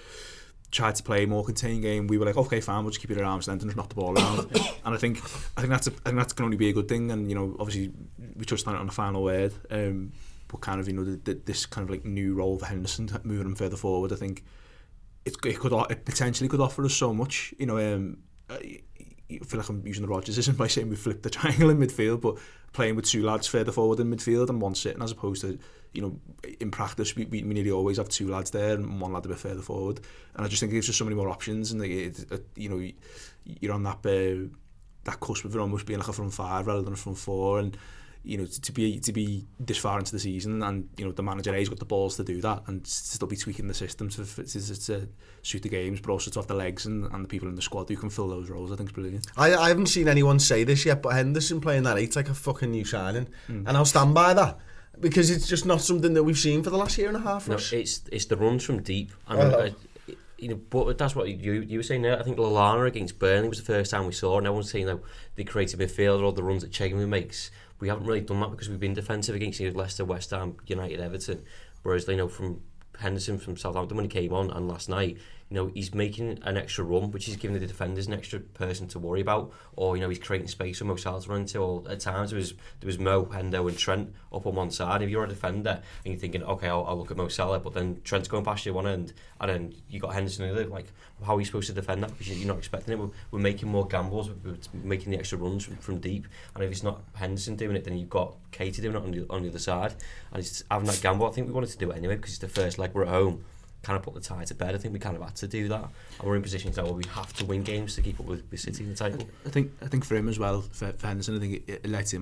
tried to play a more contained game, we were like, okay, fine, we'll just keep it at arm's length and just knock the ball around. And I think that can only be a good thing. And obviously we touched on it on the final word, but kind of this kind of like new role for Henderson, moving him further forward. I think it potentially could offer us so much. I feel like I'm using the Rodgersism by saying we flipped the triangle in midfield, but playing with 2 lads further forward in midfield and 1 sitting, as opposed to, in practice we nearly always have 2 lads there and 1 lad a bit further forward. And I just think there's just so many more options, and you're on that cusp of it almost being like a front 5 rather than a front 4, and to be this far into the season, and the manager A's got the balls to do that and still be tweaking the system to suit the games, but also to have the legs and the people in the squad who can fill those roles. I think it's brilliant. I haven't seen anyone say this yet, but Henderson playing that 8's like a fucking new signing, and I'll stand by that, because it's just not something that we've seen for the last year and a half. No, it's the runs from deep, and but that's what you were saying there. I think Lallana against Burnley was the first time we saw, and everyone's saying that the creative midfielder or the runs that Chegwin makes. We haven't really done that because we've been defensive against Leicester, West Ham, United, Everton. Whereas from Henderson from Southampton when he came on, and last night you know, he's making an extra run, which is giving the defenders an extra person to worry about, or, you know, he's creating space for Mo Salah to run into, or at times there was Mo, Hendo and Trent up on one side. If you're a defender and you're thinking, okay, I'll look at Mo Salah, but then Trent's going past you one end, and then you got Henderson on the other, like, how are you supposed to defend that? Because you're not expecting it. We're making more gambles, we're making the extra runs from deep, and if it's not Henderson doing it, then you've got Katie doing it on the other side, and it's having that gamble. I think we wanted to do it anyway, because it's the first leg, we're at home, kind of put the tie to bed. I think we kind of had to do that, and we're in positions now where we have to win games to keep up with City in the title. I think for him as well, for Henderson, I think it lets him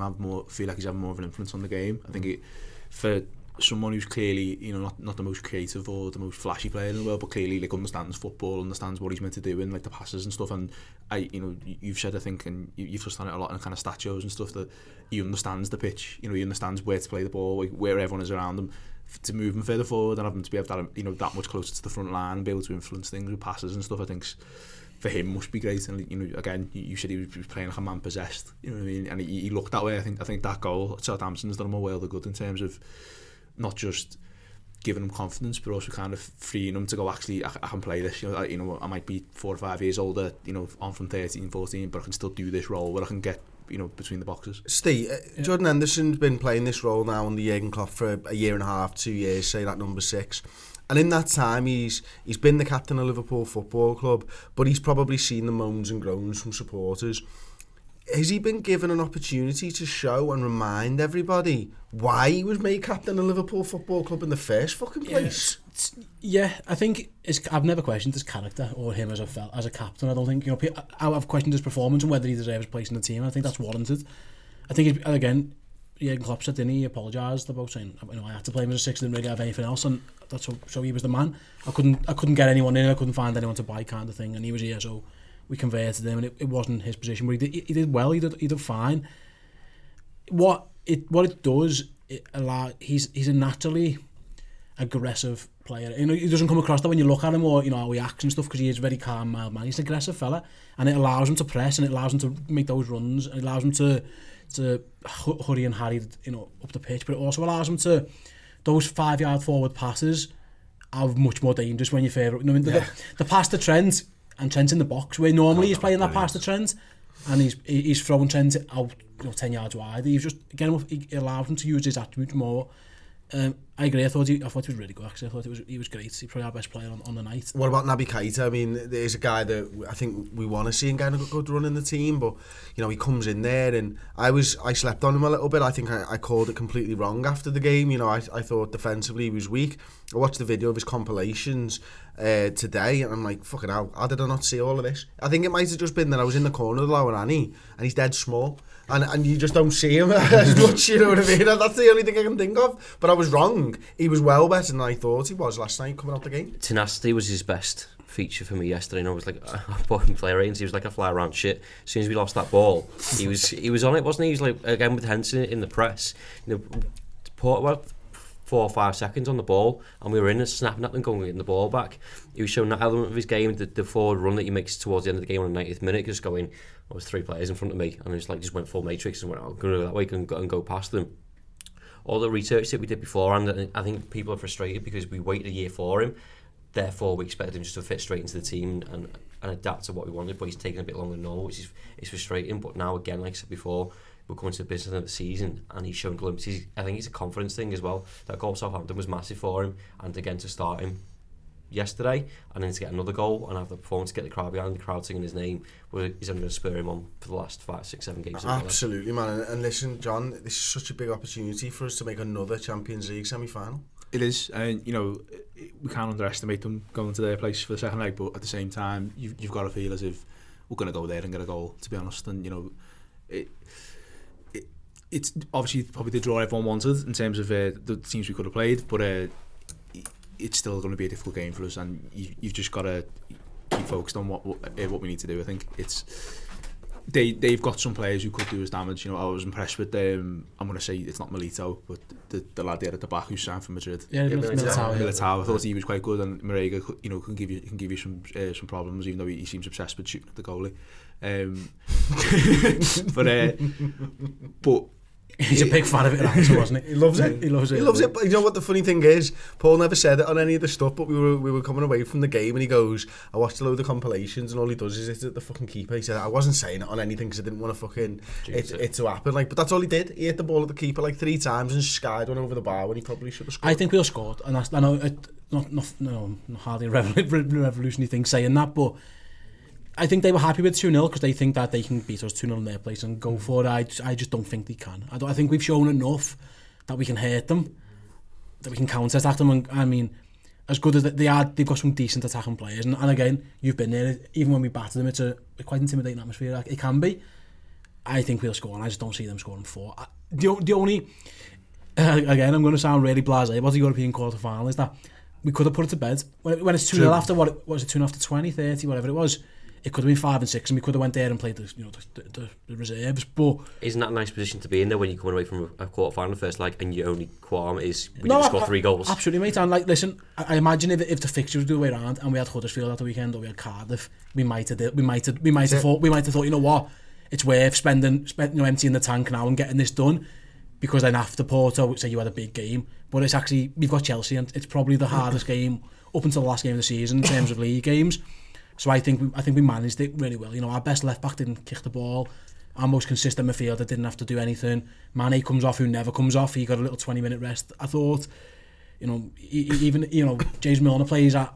feel like he's having more of an influence on the game. I think for someone who's clearly, you know, not the most creative or the most flashy player in the world, but clearly like understands football, understands what he's meant to do and like the passes and stuff. And you know, you've said, I think, and you've touched on it a lot in kind of stat shows and stuff, that he understands the pitch. You know, he understands where to play the ball, like where everyone is around him, to move him further forward and have him to be able to, you know, that much closer to the front line and be able to influence things with passes and stuff. I think for him must be great. And, you know, again, you said he was playing like a man possessed, you know what I mean, and he looked that way. I think that goal at Southampton's done him a world of good in terms of not just giving him confidence, but also kind of freeing him to go, actually, I can play this. You know, I might be 4 or 5 years older, you know, on from 13, 14, but I can still do this role where I can get, you know, between the boxes. Steve, Jordan Henderson's been playing this role now under Jurgen Klopp for a year and a half, 2 years, say that number 6. And in that time, he's been the captain of Liverpool Football Club, but he's probably seen the moans and groans from supporters. Has he been given an opportunity to show and remind everybody why he was made captain of Liverpool Football Club in the first fucking place? Yeah, I think I've never questioned his character or him as a captain. I don't think, you know, I've questioned his performance and whether he deserves a place in the team. I think that's warranted. I think, again, Jurgen Klopp said, didn't he? He apologised about saying, you know, I had to play him as a 6, didn't really have anything else, and that's so he was the man. I couldn't get anyone in, I couldn't find anyone to buy, kind of thing, and he was here, so we converted him, and it wasn't his position, but he did well. He did fine. What it does, he's a naturally aggressive player. You know, he doesn't come across that when you look at him, or, you know, how he acts and stuff, because he is a very calm, mild man. He's an aggressive fella, and it allows him to press, and it allows him to make those runs, and it allows him to hurry and harry, you know, up the pitch, but it also allows him to, those 5-yard forward passes are much more dangerous when you're fair. You know, the pass to Trent, and Trent's in the box, where normally he's playing that pass to Trent, and he's throwing Trent out, you know, 10 yards wide. He's just, again, he allows him to use his attributes more. I agree. I thought he was really good, actually. I thought he was great. He's probably our best player on the night. What about Naby Keita? I mean, there's a guy that I think we want to see him getting a good run in the team, but, you know, he comes in there, and I slept on him a little bit. I think I called it completely wrong after the game. You know, I thought defensively he was weak. I watched the video of his compilations today, and I'm like, fucking hell, how did I not see all of this? I think it might have just been that I was in the corner of the Lower Annie, and he's dead small, and you just don't see him as much, you know what I mean? That's the only thing I can think of. But I was wrong. He was well better than I thought he was last night coming out the game. Tenacity was his best feature for me yesterday, and I was like, I bought him player ratings. He was like a fly around shit. As soon as we lost that ball, he was on it, wasn't he? He was like, again with Henderson in the press, you know, Porto, 4 or 5 seconds on the ball, and we were in and snapping at them, going getting the ball back. He was showing that element of his game, the forward run that he makes towards the end of the game on the 90th minute, just going, there was 3 players in front of me, and just went full matrix and went, I'm going to go that way and go past them. All the research that we did beforehand, I think people are frustrated because we waited a year for him, therefore we expected him just to fit straight into the team and adapt to what we wanted, but he's taken a bit longer than normal, which is frustrating. But now, again, like I said before, we're coming to the business of the season, and he's shown glimpses. I think it's a confidence thing as well. That goal at Southampton was massive for him, and again to start him yesterday, and then to get another goal and have the performance, to get the crowd behind, the crowd singing his name, is only going to spur him on for the last 5, 6, 7 games. Absolutely, man. And listen, John, this is such a big opportunity for us to make another Champions League semi-final. It is, and you know, we can't underestimate them going to their place for the second leg, but at the same time, you've got to feel as if we're going to go there and get a goal, to be honest. And, you know, it's obviously probably the draw everyone wanted in terms of the teams we could have played, but it's still going to be a difficult game for us, and you've just got to keep focused on what we need to do. I think they've got some players who could do us damage. You know, I was impressed with them. I'm going to say it's not Milito, but the lad there at the back who signed for Madrid. Yeah, Militao. I thought he was quite good, and Marega, you know, can give you some problems, even though he seems obsessed with shooting at the goalie. But He's a big fan of it at Arsenal, wasn't he? He loves it. He loves it. He loves it. But you know what the funny thing is? Paul never said it on any of the stuff, but we were coming away from the game and he goes, I watched a load of compilations and all he does is hit at the fucking keeper. He said, I wasn't saying it on anything because I didn't want to fucking it to happen. Like, but that's all he did. He hit the ball at the keeper like 3 times and skied one over the bar when he probably should have scored. I think we'll score, and I know not hardly a revolutionary thing saying that, but I think they were happy with 2-0 because they think that they can beat us 2-0 in their place and go for it. I just don't think they can. I think we've shown enough that we can hurt them, that we can counter-attack them. And I mean, as good as they are, they've got some decent attacking players. And again, you've been there. Even when we batter them, it's a quite intimidating atmosphere. Like, it can be. I think we'll score, and I just don't see them scoring 4. The only... again, I'm going to sound really blasé about the European quarter-final is that we could have put it to bed. When it's 2-0 after, what was it, 2-0 after 20, 30, whatever it was, it could have been 5 and 6, and we could have went there and played the reserves. But isn't that a nice position to be in, though, when you're coming away from a quarter-final first leg and your only qualm is we need to score 3 goals? Absolutely, mate. And like, listen, I imagine if the fixtures were the way around and we had Huddersfield at the weekend or we had Cardiff, we might have thought, you know what, it's worth spending emptying the tank now and getting this done, because then after Porto, say you had a big game, but it's actually, we've got Chelsea and it's probably the hardest game up until the last game of the season in terms of league games. So I think we managed it really well. You know, our best left back didn't kick the ball. Our most consistent midfielder didn't have to do anything. Mane comes off, who never comes off. He got a little 20-minute rest. I thought, you know, even James Milner plays at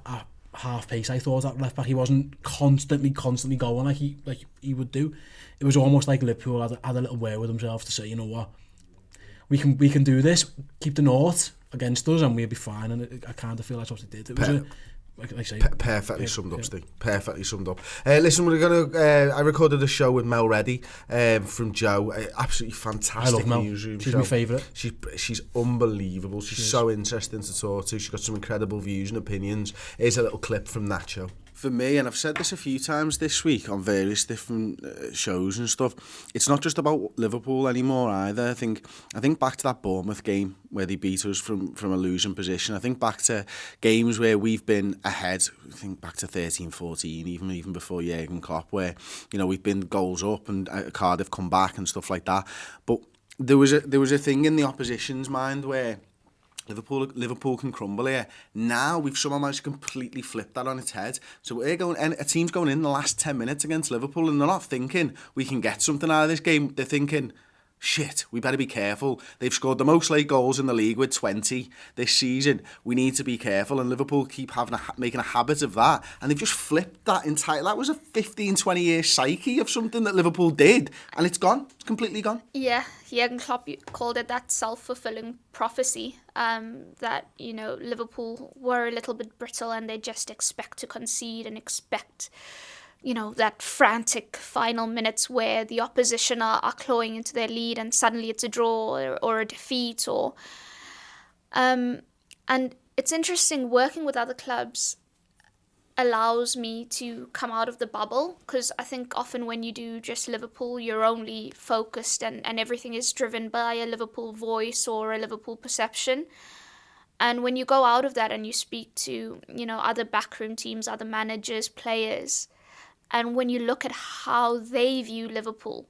half pace. I thought at left back he wasn't constantly going like he would do. It was almost like Liverpool had a little way with themselves to say, you know what, we can do this. Keep the north against us and we'll be fine. And I kind of feel that's what they did. It was like I say, perfectly summed up, Steve. Perfectly summed up. Listen, we're gonna. I recorded a show with Mel Reddy from Joe. Absolutely fantastic. I love Mel. Newsroom She's show. my favourite. She's unbelievable. She's so interesting to talk to. She's got some incredible views and opinions. Here's a little clip from that show. For me, and I've said this a few times this week on various different shows and stuff, it's not just about Liverpool anymore either. I think back to that Bournemouth game where they beat us from a losing position. I think back to games where we've been ahead. I think back to 13-14, even before Jurgen Klopp, where, you know, we've been goals up and Cardiff come back and stuff like that. But there was a thing in the opposition's mind where Liverpool can crumble here. Now we've somehow managed to completely flip that on its head. So a team's going in the last 10 minutes against Liverpool and they're not thinking we can get something out of this game. They're thinking, shit, we better be careful. They've scored the most late goals in the league with 20 this season. We need to be careful. And Liverpool keep making a habit of that. And they've just flipped that entire... That was a 15-20 year psyche of something that Liverpool did. And it's gone. It's completely gone. Yeah, Jurgen Klopp called it that self-fulfilling prophecy. That, you know, Liverpool were a little bit brittle and they just expect to concede and expect... you know, that frantic final minutes where the opposition are clawing into their lead and suddenly it's a draw or a defeat or... and it's interesting, working with other clubs allows me to come out of the bubble, because I think often when you do just Liverpool, you're only focused and everything is driven by a Liverpool voice or a Liverpool perception. And when you go out of that and you speak to, you know, other backroom teams, other managers, players... and when you look at how they view Liverpool,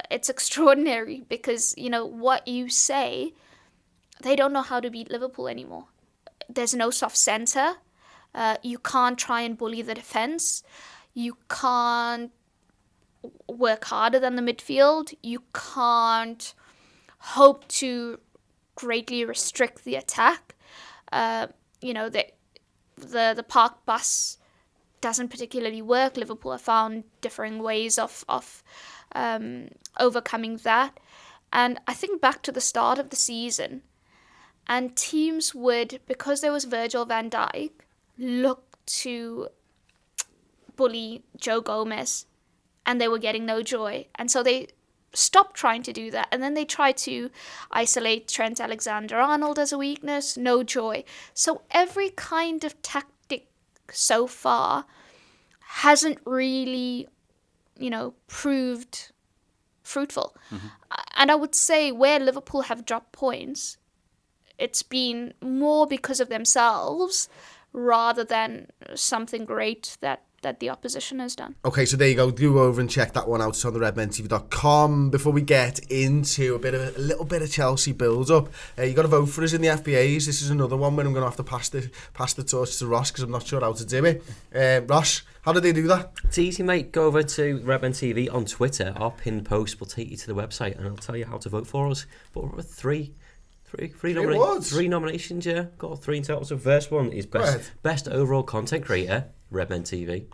it's extraordinary because, you know, what you say, they don't know how to beat Liverpool anymore. There's no soft centre. You can't try and bully the defence. You can't work harder than the midfield. You can't hope to greatly restrict the attack. You know, the park bus doesn't particularly work. Liverpool have found differing ways of overcoming that. And I think back to the start of the season, and teams would, because there was Virgil van Dijk, look to bully Joe Gomez, and they were getting no joy. And so they stopped trying to do that. And then they tried to isolate Trent Alexander-Arnold as a weakness, no joy. So every kind of tactic so far hasn't really, you know, proved fruitful. Mm-hmm. And I would say where Liverpool have dropped points, it's been more because of themselves rather than something great that that the opposition has done. Okay, so there you go. Do over and check that one out. It's on the redmentv.com. Before we get into a little bit of Chelsea build-up, you got to vote for us in the FBAs. This is another one where I'm going to have to pass the torch to Ross because I'm not sure how to do it. Ross, how did they do that? It's easy, mate. Go over to Redmen TV on Twitter. Our pinned post will take you to the website and it'll tell you how to vote for us. But we're with three nominations, yeah. Got 3 in total. So first one is best overall content creator, Redmen TV.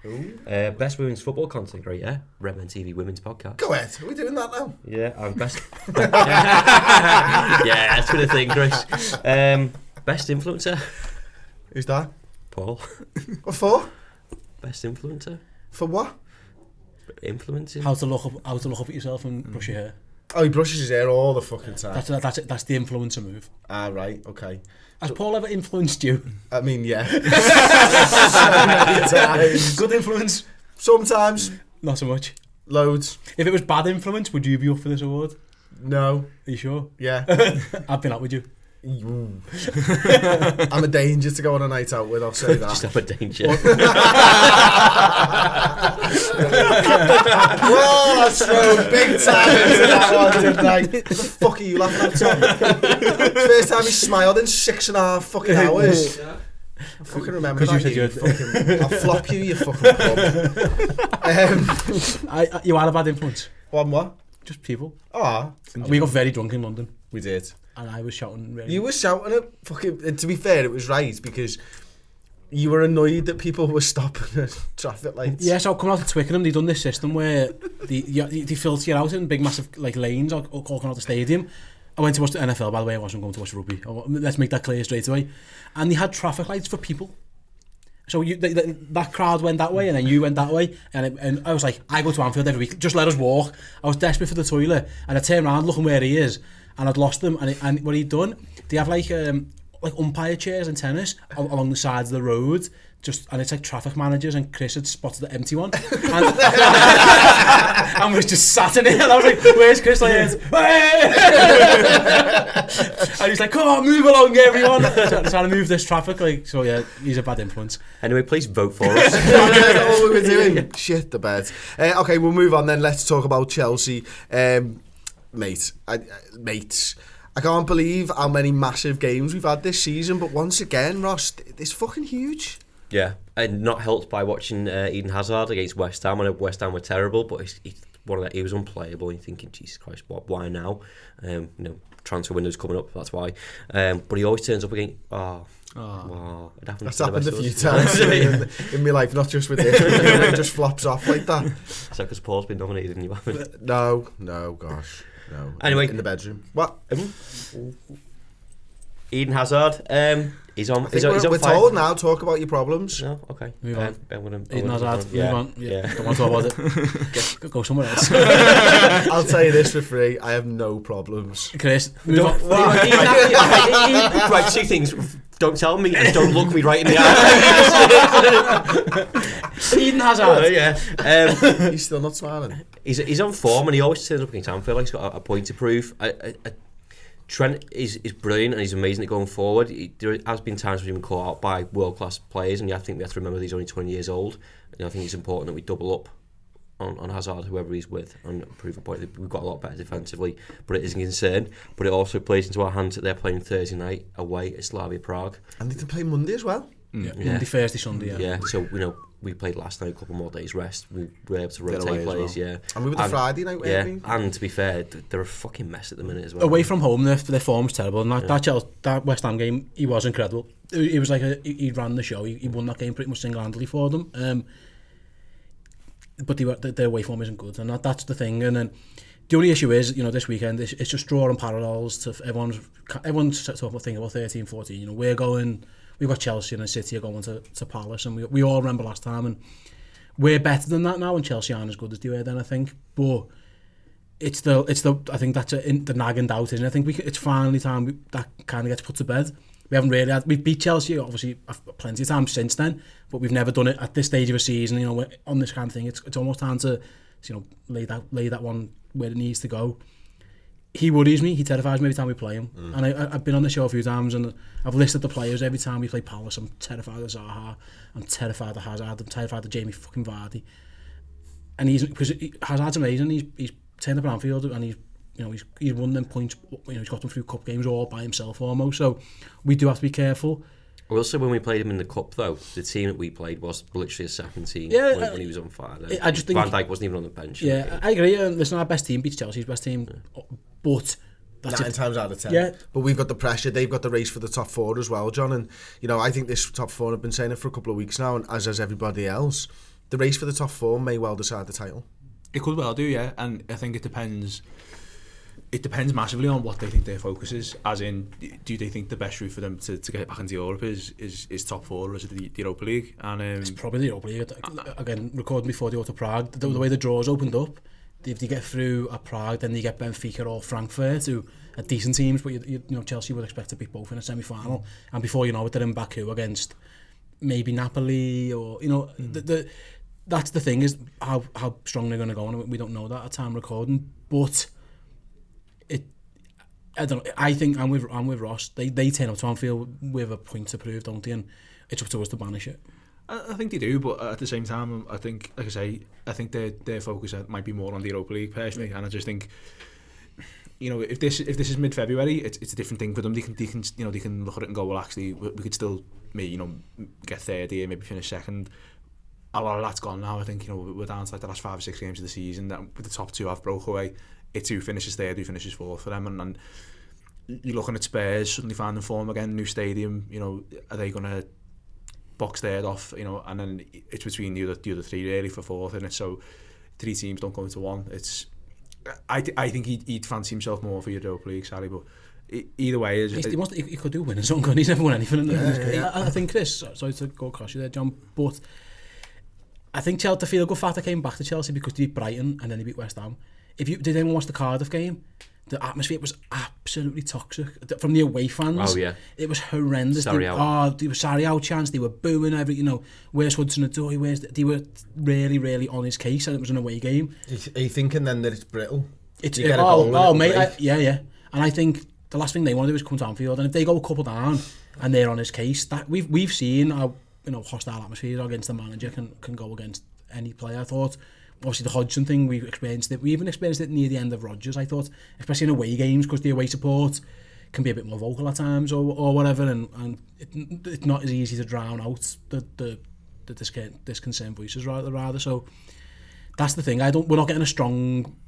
Best women's football content creator, Redmen TV Women's Podcast. Go ahead. Are we doing that now? Yeah, and best... yeah, that's the thing, Chris. Best influencer. Who's that? Paul. What for? Best influencer. For what? Influencing. How to look up at yourself and brush your hair. Oh, he brushes his hair all the fucking time. That's the influencer move. Ah, right, okay. Has Paul ever influenced you? I mean, yeah. Good influence? Sometimes. Not so much. Loads. If it was bad influence, would you be up for this award? No. Are you sure? Yeah. I've been out with you. I'm a danger to go on a night out with, I'll say that. Just have a danger. Well, that's thrown big time into that one, didn't I? What the fuck are you laughing at, Tom? First time he smiled in 6.5 fucking hours. I fucking remember that. You said I'll flop you, you fucking pub. You are a bad influence. One what? Just people. Ah, We got very drunk in London. we did. And I was shouting really... You were shouting at fucking... And to be fair, it was right, because you were annoyed that people were stopping at traffic lights. Yeah, so coming out of Twickenham, they've done this system where they filter you out in big, massive lanes or coming out the stadium. I went to watch the NFL, by the way. I wasn't going to watch rugby. Let's make that clear straight away. And they had traffic lights for people. So that crowd went that way, and then you went that way, and I was like, I go to Anfield every week, just let us walk. I was desperate for the toilet, and I turned around looking where he is, and I'd lost him, and what he'd done, they have like umpire chairs in tennis along the sides of the road, and it's like traffic managers, and Chris had spotted the empty one, and was just sat in it, and I was like, where's Chris? And he's like, come on, move along everyone, trying to move this traffic, so yeah, he's a bad influence. Anyway, please vote for us. That's all we were doing. Shit the bed. Okay, we'll move on then. Let's talk about Chelsea. Mate, I can't believe how many massive games we've had this season, but once again, Ross, it's fucking huge. Yeah, and not helped by watching Eden Hazard against West Ham. I know West Ham were terrible, but he was unplayable. And you're thinking, Jesus Christ, why now? Transfer window's coming up, that's why. But he always turns up again. Wow, That's happened a few times in my life, not just with this. It just flops off like that. So because Paul's been nominated and you haven't. No, gosh, no. Anyway, in the bedroom. What? Eden Hazard. He's on. We're told now. Talk about your problems. No, okay. Move on. Eden Hazard. Move on. Yeah. Don't want to talk about it. Go somewhere else. I'll tell you this for free. I have no problems. Chris, move on. Right, 2 things. Don't tell me and don't look me right in the eye. Eden Hazard. Yeah. He's still not smiling. He's on form and he always turns up against Anfield like he's got a point to prove. Trent is brilliant and he's amazing at going forward. There has been times where he's been caught out by world-class players, and I think we have to remember that he's only 20 years old. And I think it's important that we double up on Hazard, whoever he's with, and prove a point that we've got a lot better defensively. But it is a concern. But it also plays into our hands that they're playing Thursday night away at Slavia Prague. And they can play Monday as well. Yeah. Monday, Thursday, Sunday. Yeah. So we played last night, a couple more days rest. We were able to rotate players, well. And we were the Friday night, weren't we? And to be fair, they're a fucking mess at the minute as well. Away from home, their form's terrible. And that West Ham game, he was incredible. He was like he ran the show. He won that game pretty much single-handedly for them. But their away form isn't good, and that's the thing. And then the only issue is, this weekend, it's just drawing parallels to everyone's talking about thinking about 13-14. We've got Chelsea and City are going to Palace, and we all remember last time, and we're better than that now, and Chelsea aren't as good as they were then, I think. But it's the I think that's the nagging doubt, isn't it? I think it's finally time that kind of gets put to bed. We haven't really we've beat Chelsea obviously plenty of times since then, but we've never done it at this stage of a season. On this kind of thing, it's almost time to lay that one where it needs to go. he worries me. He terrifies me every time we play him. And I've been on the show a few times and I've listed the players every time we play Palace. I'm terrified of Zaha. I'm terrified of Hazard. I'm terrified of Jamie fucking Vardy. And because Hazard's amazing. He's turned up at Anfield and he's won them points. He's got them through cup games all by himself almost. So we do have to be careful. Also, when we played him in the cup, though, the team that we played was literally a second team when he was on fire. I just think Van Dijk wasn't even on the bench. Yeah, I agree. Listen, our best team beats Chelsea's best team, but that's 9 times out of 10. Yeah. But we've got the pressure. They've got the race for the top 4 as well, John. And I think this top 4, I've been saying it for a couple of weeks now, and as has everybody else, the race for the top 4 may well decide the title. It could well do, yeah. And I think it depends massively on what they think their focus is. As in, do they think the best route for them to get back into Europe is top 4, or is it the Europa League? And it's probably the Europa League. Again, recording before they go to Prague, the way the draws opened up, if they get through at Prague, then they get Benfica or Frankfurt, who are decent teams, but Chelsea would expect to beat both in a semi-final. And before you know it, they're in Baku against maybe Napoli, or that's the thing, is how strong they're going to go, and we don't know that at time recording. But I don't know. I think I'm with Ross. They turn up to Anfield with a point to prove, don't they? And it's up to us to banish it. I think they do, but at the same time, I think, like I say, I think their focus might be more on the Europa League personally, and I just think, if this is mid-February, it's a different thing for them. They can look at it and go, well, actually, we could still get third here, maybe finish second. A lot of that's gone now. I think we're down to like the last 5 or 6 games of the season. That with the top 2 have broke away. It's who finishes third, who finishes fourth for them, and you're looking at Spurs suddenly finding form again, new stadium. Are they going to box third off? And then it's between the other 3 really for fourth, and so 3 teams don't go into one. I think he'd fancy himself more for Europa League, sadly, but either way, he could do win his own gun. He's never won anything in his career. I think Chris, sorry to go across you there, John, but I think the feel-good factor came back to Chelsea because they beat Brighton and then they beat West Ham. Did anyone watch the Cardiff game? The atmosphere was absolutely toxic from the away fans. Oh yeah, it was horrendous. They were sorry out chants. They were booing where's Hudson-Odoi? They were really, really on his case, and it was an away game. Are you thinking then that it's brittle? Mate, yeah. And I think the last thing they want to do is come to Anfield, and if they go a couple down and they're on his case, that we've seen how hostile atmosphere against the manager can go against any player. I thought. Obviously the Hodgson thing, we experienced it. We even experienced it near the end of Rodgers, I thought, especially in away games, because the away support can be a bit more vocal at times or whatever, and it's not as easy to drown out the disconcerting voices rather. So that's the thing. We're not getting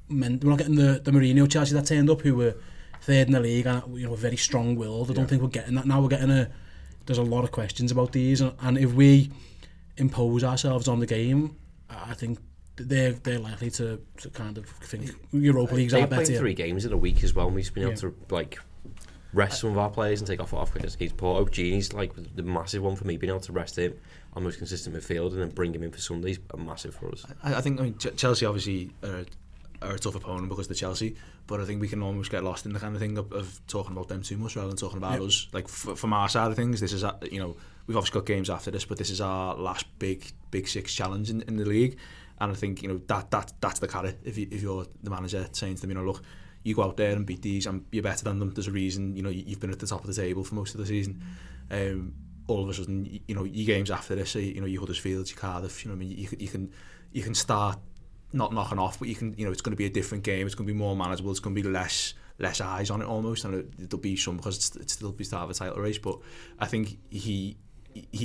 we're not getting the Mourinho Chelsea that turned up, who were third in the league and were very strong-willed. I don't think we're getting that now. We're getting there's a lot of questions about these, and if we impose ourselves on the game, I think they're likely to kind of think Europa League's our better. They played 3 games in a week as well, and we've been able to rest some of our players and take off against Porto. Gini's the massive one for me, being able to rest him on most consistent midfield and then bring him in for Sundays, massive for us. I think Chelsea obviously are a tough opponent because they're Chelsea, but I think we can almost get lost in the kind of thing of talking about them too much rather than talking about us. Like from our side of things, this is we've obviously got games after this, but this is our last big 6 challenge in the league. And I think that's the carrot. If you're the manager saying to them, look, you go out there and beat these, and you're better than them. There's a reason. You've been at the top of the table for most of the season. All of a sudden, your games after this, your Huddersfield, your Cardiff. You can start not knocking off, but you can. It's going to be a different game. It's going to be more manageable. It's going to be less eyes on it almost, and there'll be some because it's still be start of a title race. But I think he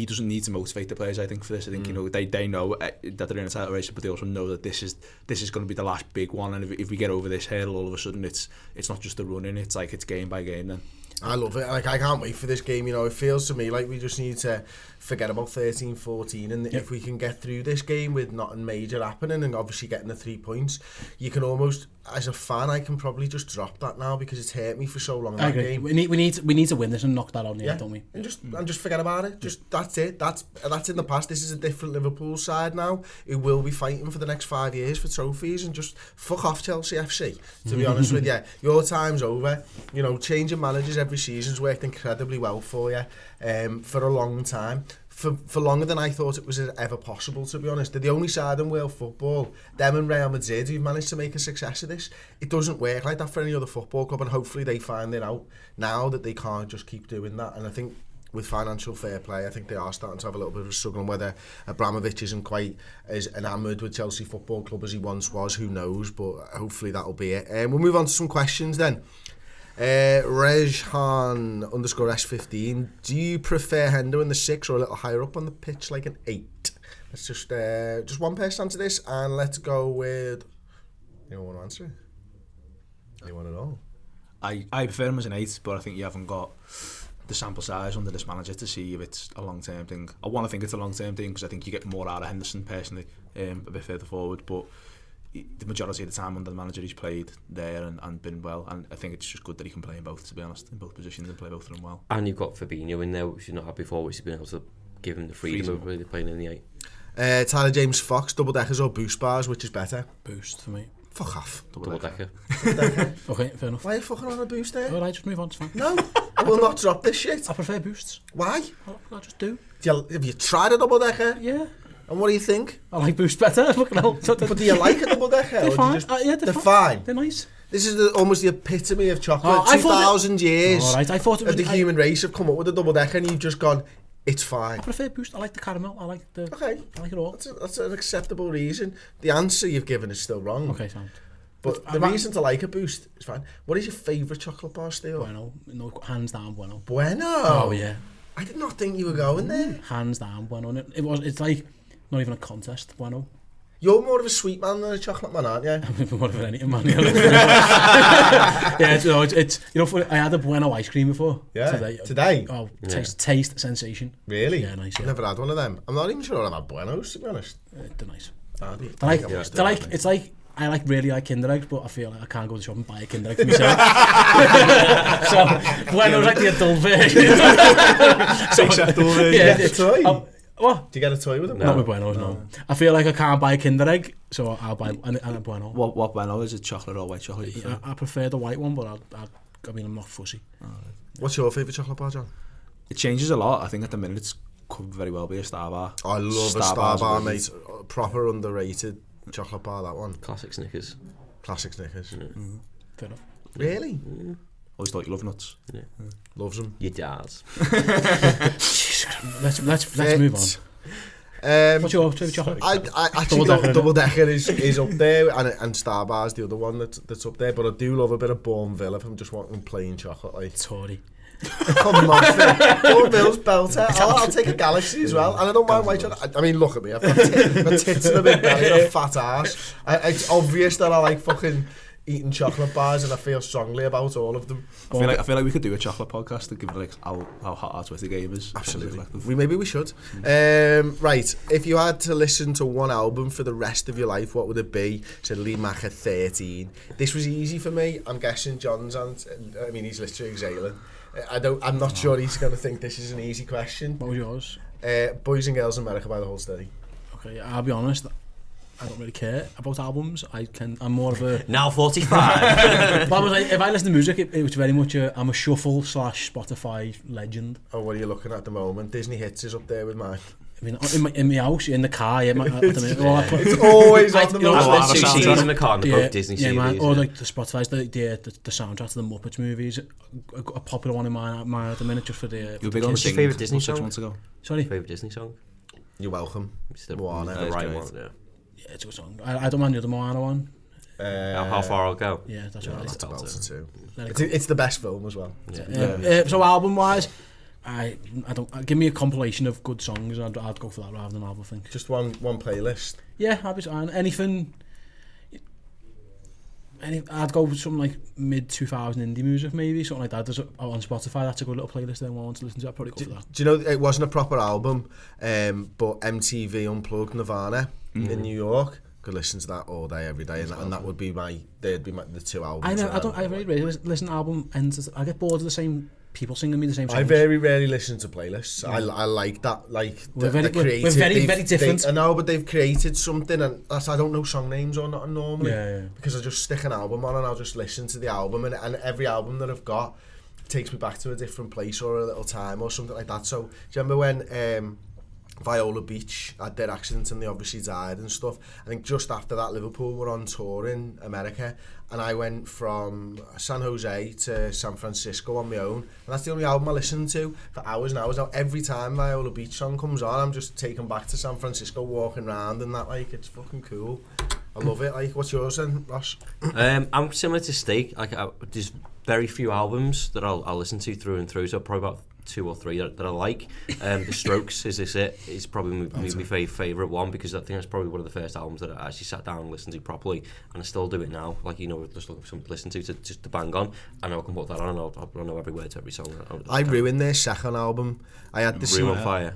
doesn't need to motivate the players. I think for this, I think they know that they're in a title race, but they also know that this is going to be the last big one. And if we get over this hurdle, all of a sudden it's not just a run in. It's it's game by game then. I love it. I can't wait for this game. It feels to me like we just need to forget about 13, 14, and if we can get through this game with nothing major happening and obviously getting the 3 points, you can almost, as a fan, I can probably just drop that now because it's hurt me for so long. I agree. Game. We need to win this and knock that on the head, don't we? And just forget about it. Just that's it. That's in the past. This is a different Liverpool side now. Who will be fighting for the next 5 years for trophies, and just fuck off Chelsea FC. To be honest with you, your time's over. Changing managers every season's worked incredibly well for you for a long time. for longer than I thought it was ever possible, to be honest. They're the only side in world football, them and Real Madrid, who've managed to make a success of this. It doesn't work like that for any other football club, and hopefully they find it out now that they can't just keep doing that. And I think with financial fair play, I think they are starting to have a little bit of a struggle, and whether Abramovich isn't quite as enamoured with Chelsea Football Club as he once was, who knows, but hopefully that'll be it. We'll move on to some questions then. Rejhan_S15, do you prefer Hendo in the 6 or a little higher up on the pitch like an 8? Let's just one person answer this, and let's go with... Anyone want to answer? Anyone at all? I prefer him as an 8, but I think you haven't got the sample size under this manager to see if it's a long-term thing. I want to think it's a long-term thing because I think you get more out of Henderson personally, a bit further forward, but the majority of the time under the manager he's played there and been well, and I think it's just good that he can play in both, to be honest, in both positions, and play both of them well. And you've got Fabinho in there, which you've not had before, which has been able to give him the freedom of really playing in the 8. Tyler James Fox, double-deckers or boost bars, which is better? Boost for me. Fuck off. Double-decker. Okay, fair enough. Why are you fucking on a boost there? Alright, just move on, it's fine. No, I will not drop this shit. I prefer boosts. Why? I'll just do. Have you tried a double-decker? Yeah. And what do you think? I like boost better. Fucking hell. But do you like a double-decker? They're fine. Yeah, they're fine. They're nice. This is almost the epitome of chocolate. I thought 2,000 years Alright, I thought it was... of the human race have come up with a double-decker, and you've just gone, it's fine. I prefer boost. I like the caramel. I like the... Okay. I like it all. That's an acceptable reason. The answer you've given is still wrong. Okay, sound. But the reason to like a boost is fine. What is your favourite chocolate bar, Steve? Bueno. No, hands down, Bueno. Bueno? Oh, yeah. I did not think you were going there. Hands down, Bueno. It's like not even a contest, Bueno. You're more of a sweet man than a chocolate man, aren't you? Whatever, anything, man. Yeah, it's you know, I had a Bueno ice cream before. Yeah. Today? Oh, taste sensation. Really? Yeah, nice. Yeah. Never had one of them. I'm not even sure I've had Buenos, to be honest. They're nice. They're It's like I really like Kinder Eggs, but I feel like I can't go to the shop and buy a Kinder Egg for myself. So Bueno's like the adult version. Acceptable version. Yeah, You get a toy? What? Do you get a toy with them? Not with Buenos, no. I feel like I can't buy a Kinder Egg, so I'll buy a Bueno. What Bueno is it, chocolate or white chocolate? Yeah, I prefer the white one, but I mean, I'm not fussy. What's your favourite chocolate bar, John? It changes a lot. I think at the minute it's could very well be a Star Bar. I love a Star Bar, mate. Proper underrated chocolate bar, that one. Classic Snickers. Classic Snickers. Fair enough. Really? Always thought you love nuts. Yeah. Loves them. Your dad's. Let's move on. What's your favourite chocolate? I actually double decker is up there, and Star Bar's the other one that's up there. But I do love a bit of Bourneville if I'm just wanting plain chocolate. Like Tory. Come on, Bourneville's belter. I'll take a Galaxy as well, and I don't mind white chocolate. I mean, look at me. I've got tits and a big belly and a fat ass. It's obvious that I like fucking eating chocolate bars, and I feel strongly about all of them. I feel like we could do a chocolate podcast to give it like how hot our Twitter game is. Absolutely. Maybe we should. Right, if you had to listen to one album for the rest of your life, what would it be? So Lee Macher 13. This was easy for me. I'm guessing John's he's literally exhaling. I'm not sure he's going to think this is an easy question. What was yours? Boys and Girls in America by the Whole Steady. Okay, I'll be honest. I don't really care about albums. I'm more of a... Now 45. But if I listen to music, it was very much I'm a shuffle / Spotify legend. Oh, what are you looking at the moment? Disney Hits is up there with mine. I mean, in my house, in the car, It's always on the most. I watched 2 CDs in the car, and they're both Disney CDs. Yeah, man. Or like the Spotify's the soundtrack to the Muppets movies. A popular one in mine at the minute, just for the... You were big on What's your favourite Disney 6 song? months ago. Sorry? Favourite Disney song? You're welcome. It's the Moana. the right great. one, yeah. Yeah, it's a good song. I don't mind the other Moana one. How far I'll go. Yeah, that's right. That's about it too. Let it go. It's the best film as well. So album-wise, I don't... Give me a compilation of good songs, I'd go for that rather than an album, I think. Just one playlist. Yeah, I'd be fine. Anything... I'd go with something like mid-2000 indie music, maybe, something like that. There's on Spotify, that's a good little playlist there I want to listen to. I'd probably go for that. Do you know, it wasn't a proper album, but MTV Unplugged Nirvana in New York. Could listen to that all day, every day, and that would be the 2 albums. I very rarely listen to album ends. I get bored of the same people singing me the same songs. I very rarely listen to playlists. I like that, like we're the creative. We're very different. I know, but they've created something, and I don't know song names or not normally. Yeah. Because I just stick an album on and I'll just listen to the album, and every album that I've got takes me back to a different place or a little time or something like that. So do you remember when Viola Beach had their accident and they obviously died and stuff. I think just after that, Liverpool were on tour in America, and I went from San Jose to San Francisco on my own, and that's the only album I listened to for hours and hours. Now every time Viola Beach song comes on, I'm just taken back to San Francisco, walking around and that, like, it's fucking cool. I love it. Like, what's yours then, Ross? I'm similar to Steak. Like, there's very few albums that I'll listen to through and through, so probably about 2 or 3 that I like. The Strokes is probably my favourite one, because I think that's probably one of the first albums that I actually sat down and listened to properly, and I still do it now. Like, you know, just looking for something to listen to just to bang on. I know I can put that on, and I'll know every word to every song. I ruined their second album. I had this. Room on Fire.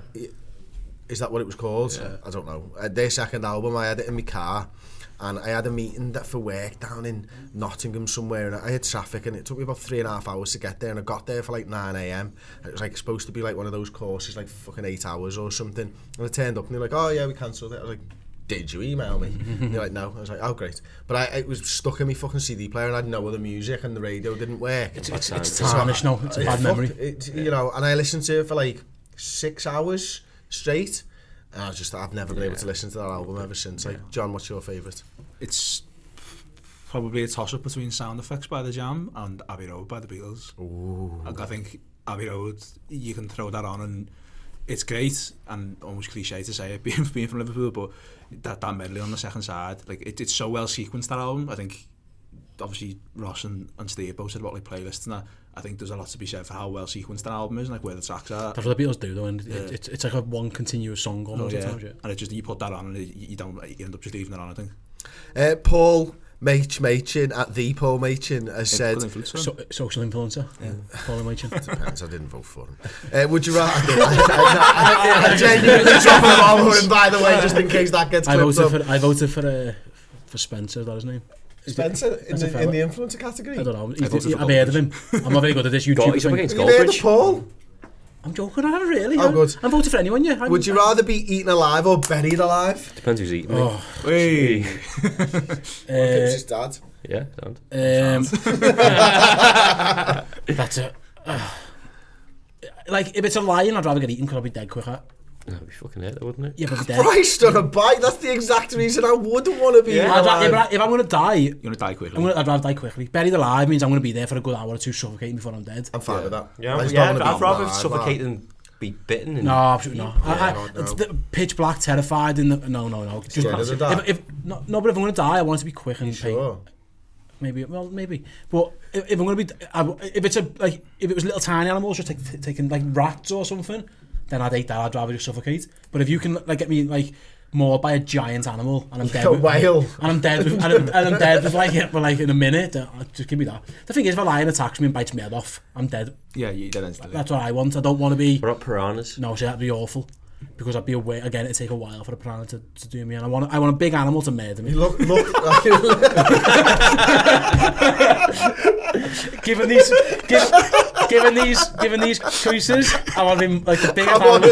Is that what it was called? Yeah. I don't know. Their second album, I had it in my car, and I had a meeting for work down in Nottingham somewhere, and I had traffic, and it took me about 3.5 hours to get there, and I got there for like 9 a.m. It was like supposed to be like one of those courses, like fucking 8 hours or something, and I turned up and they're like, oh yeah, we cancelled it. I was like, did you email me? And they're like, no. I was like, oh great. But it was stuck in my fucking CD player, and I had no other music, and the radio didn't work. It's tarnished now. It's a bad memory. You know, and I listened to it for like 6 hours straight, and I've never been able to listen to that album ever since. Like, John, what's your favourite? It's probably a toss-up between Sound Effects by The Jam and Abbey Road by the Beatles. Ooh. I think Abbey Road, you can throw that on and it's great, and almost cliche to say it being from Liverpool, but that medley on the second side, like it's so well sequenced, that album. I think obviously Ross and Steve both said about like playlists and that. I think there's a lot to be said for how well sequenced an album is, and like where the tracks are. That's what the Beatles do though, and it's like a one continuous song almost. And it just, you put that on and you end up just leaving it on, I think. Paul Machin at the Paul Machin has said social influencer. Yeah. Paul Machin. Depends, I didn't vote for him. Would you rather? I genuinely dropped him on him, by the way, just in case that gets clipped up. I voted for Spencer. Is that his name? Spencer in the influencer category. I don't know. I've heard of him. I'm not very good at this YouTube thing. You heard of Paul? I'm joking, I haven't really. Oh, good. I'm voting for anyone, yeah. Would you rather be eaten alive or buried alive? Depends who's eating me. Hey. It's his dad. Yeah, dad. That's it. Like, if it's a lion, I'd rather get eaten because I'll be dead quicker. That'd be fucking it, wouldn't it? Yeah, but dead. Christ on a bike, that's the exact reason I wouldn't want to be alive. If I'm going to die... You're going to die quickly. I'd rather die quickly. Buried alive means I'm going to be there for a good hour or two suffocating before I'm dead. I'm fine with that. Yeah, I'd rather suffocate than be bitten. And no, absolutely not. It's the pitch black, terrified. No. Just, but if I'm going to die, I want it to be quick and pain. Maybe. But if I'm going to be... if it was little tiny animals just taking like rats or something... then I'd hate that. I'd rather just suffocate. But if you can like get me like mauled by a giant animal and I'm dead, a whale, and I'm dead, and I'm dead with like in a minute, just give me that. The thing is, if a lion attacks me and bites me head off, I'm dead. Yeah, you're dead instantly. That's what I want. I don't want to be. What about piranhas? No, so that'd be awful. Because I'd be away again. It'd take a while for a piranha to do me, and I want a big animal to murder me. Look. Given these choices, I want to be like the biggest animal.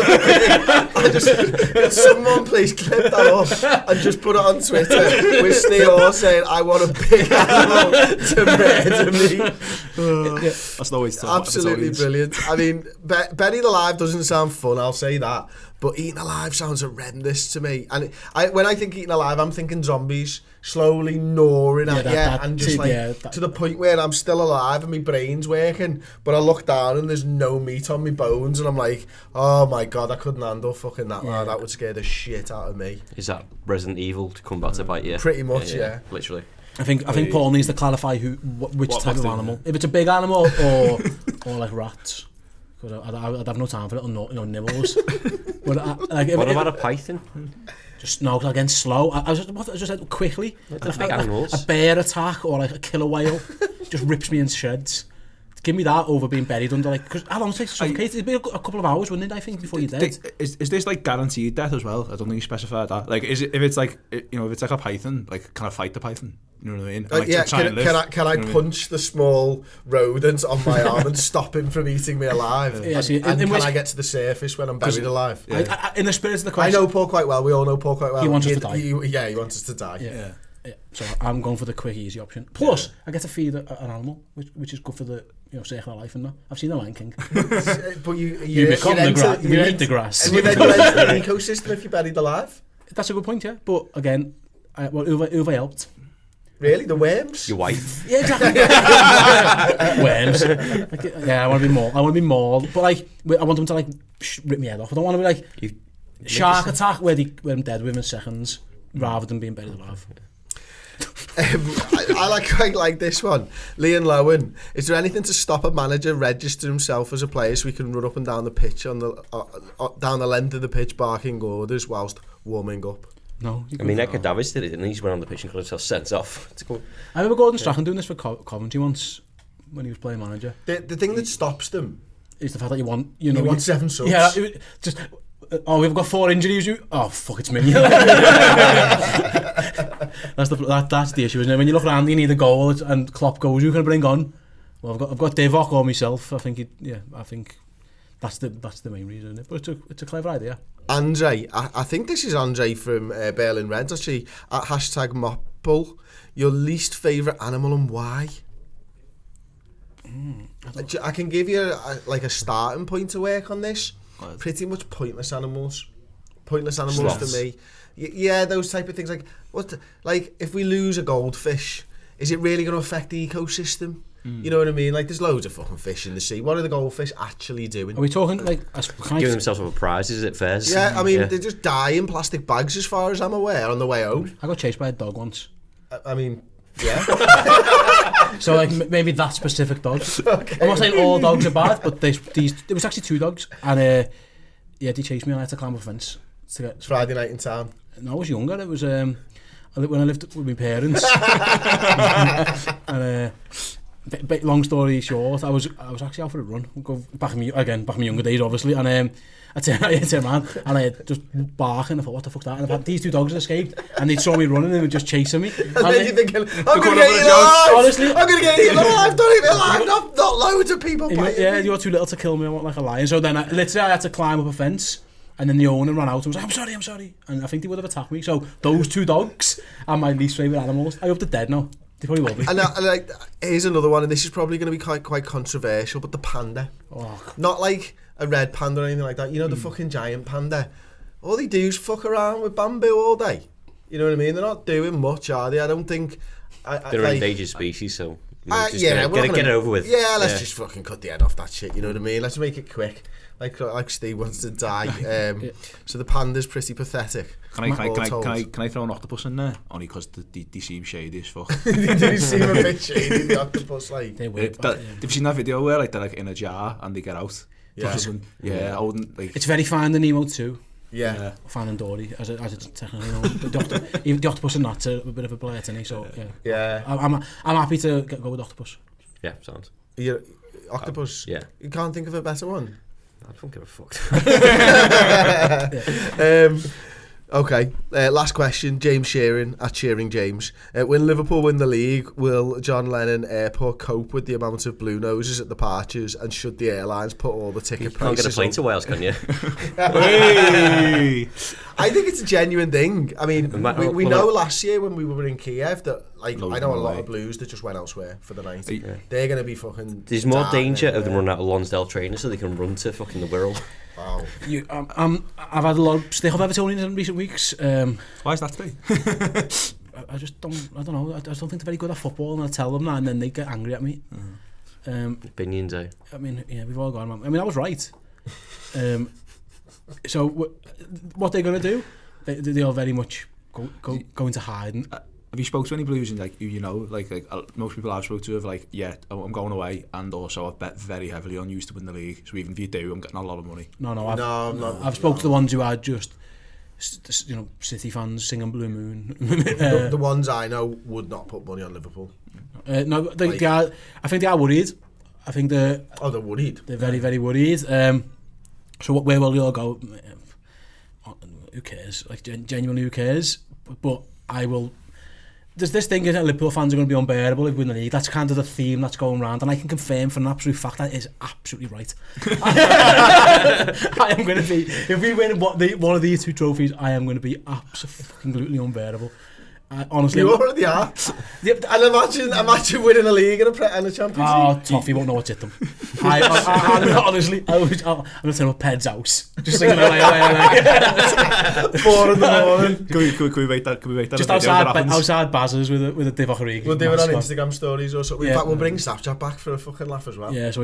Someone please clip that up and just put it on Twitter with Steele saying, "I want a big animal to murder me." That's always tough. Absolutely brilliant. I mean, buried alive doesn't sound fun. I'll say that. But eaten alive sounds horrendous to me. And when I think eaten alive, I'm thinking zombies slowly gnawing at you, and just to the point where I'm still alive and my brain's working, but I look down and there's no meat on my bones, and I'm like, oh my god, I couldn't handle fucking that. Man. That would scare the shit out of me. Is that Resident Evil to come back to bite you? Pretty much, yeah. Literally. I think Paul needs to clarify which type of animal. If it's a big animal or like rats. Because I'd have no time for little nibbles. But what about a python? Just no, because again slow. I just said quickly. Big animals. A bear attack or like a killer whale just rips me in shreds. Give me that over being buried under like. Because how long does it take to suffocate? It'd be a couple of hours, wouldn't it? I think before you're dead. Is this like guaranteed death as well? I don't think you specified that. Like, if it's like a python, like can I fight the python? You know what I mean? Like, can I punch the small rodent on my arm and stop him from eating me alive? Yeah, and can I get to the surface when I'm buried alive? Yeah. In the spirit of the question, I know Paul quite well. We all know Paul quite well. He wants us to die. He wants us to die. Yeah. So I'm going for the quick, easy option. Plus, I get to feed an animal, which is good for the Circle of Life and that. I've seen The Lion King. But You become the grass. You eat the grass. And you then enter the ecosystem if you're buried alive. That's a good point, yeah. But again, who've I helped? Really? The worms? Your wife. Yeah, exactly. Worms. I want to be more. I want to be more. But like, I want them to like rip me head off. I don't want to be like shark attack where I'm dead within seconds, rather than being buried alive. I quite like this one. Liam Lowen. Is there anything to stop a manager register himself as a player so we can run up and down the pitch down the length of the pitch barking orders whilst warming up? No. I mean, Edgar Davids did it, didn't he? He just went on the pitch and got himself sent off. I remember Gordon Strachan doing this for Coventry once when he was playing manager. The thing that stops them is the fact that you want 7 subs. Yeah, just we've got 4 injuries. Fuck, it's me. That's the issue, isn't it? When you look around, you need a goal, and Klopp goes, "Who can I bring on?" Well, I've got Divock or myself. I think that's the main reason, isn't it? But it's a clever idea. Andre, I think this is Andre from Berlin Reds actually. At #Mopple, your least favourite animal and why? I can give you a starting point to work on this. Pretty much pointless animals. Sloths. To me. Yeah, those type of things. Like if we lose a goldfish, is it really going to affect the ecosystem? You know what I mean? Like there's loads of fucking fish in the sea. What are the goldfish actually doing? Are we talking like giving themselves up a prize? Is it fair? Yeah, I mean they just die in plastic bags as far as I'm aware on the way home. I got chased by a dog once. I mean, yeah. So like maybe that specific dog. Okay. I'm not saying all dogs are bad, but there was actually 2 dogs, and they chased me and I had to climb a fence. It's Friday night in town. No, I was younger. It was when I lived with my parents. And long story short, I was actually out for a run. Go back in my younger days, obviously, and I turned around and I just barking. I thought, what the fuck's that? And I've had these 2 dogs escaped, and they saw me running and they were just chasing me. And then you're thinking, I'm going to get eaten alive! Honestly, I'm going to get eaten alive! Don't eat me alive! Not loads of people biting me. You're too little to kill me. I want like a lion. So then I had to climb up a fence. And then the owner ran out and was like, I'm sorry. And I think they would have attacked me. So those 2 dogs are my least favourite animals. I hope they're dead now. They probably will be. And like, here's another one, and this is probably going to be quite controversial, but the panda. Oh. Not like a red panda or anything like that. You know, the fucking giant panda. All they do is fuck around with bamboo all day. You know what I mean? They're not doing much, are they? I don't think... They're an endangered species, so... Get it over with. Yeah, let's just fucking cut the head off that shit, you know what I mean? Let's make it quick. Like Steve wants to die. So the panda's pretty pathetic. Can I throw an octopus in there? Only because they seem shady as fuck. They seem a bit shady, the octopus, like. They were, have you seen that video where like they're like in a jar and they get out? Yeah. I wouldn't like. It's very Finding Nemo too. Yeah. Finding Dory, as it's technically known. Even the octopus and that's a bit of a blur to me, so yeah. I'm happy to go with octopus. Yeah, sounds. Octopus? Yeah. You can't think of a better one? I don't give a fuck. Okay, last question. James Shearing at Shearing James. When Liverpool win the league, will John Lennon Airport cope with the amount of blue noses at departures, and should the airlines put all the ticket prices? You can't get a plane to Wales, can you? I think it's a genuine thing. I mean, we know last year when we were in Kiev that I know a lot of blues that just went elsewhere for the night. They're going to be fucking... There's more danger of them running out of Lonsdale trainers so they can run to fucking the Wirral. Wow. I've had a lot of stick of Evertonians in recent weeks. Why is that to be? I don't know. I just don't think they're very good at football, and I tell them that, and then they get angry at me. Opinions, eh? I mean, yeah, we've all gone. I mean, I was right. So what they're going to do? They all very much go into hiding. Have you spoke to any Blues and like you know like most people I've spoke to have like I'm going away, and also I've bet very heavily on you to win the league, so even if you do I'm getting a lot of money. I've spoke to the ones who are just City fans singing Blue Moon. The ones I know would not put money on Liverpool. No, they are. I think they are worried. I think they're worried. They're very, very worried. So where will they all go? Who cares? Like genuinely, who cares? But I will. There's this thing that Liverpool fans are going to be unbearable if we win the league. That's kind of the theme that's going around, and I can confirm for an absolute fact that is absolutely right. I am going to be, if we win one of these 2 trophies, I am going to be absolutely unbearable. Honestly, You already are. And imagine winning a league and a Champions League. Toffee won't know what's hit them. Honestly, I'm going to tell him a Ped's house. Just singing like 4 in the morning. Can we make that just a video outside Baz's with a Divock Origi. We'll do it on Instagram stories or something. Yeah. In fact, we'll bring Snapchat back for a fucking laugh as well. Yeah, so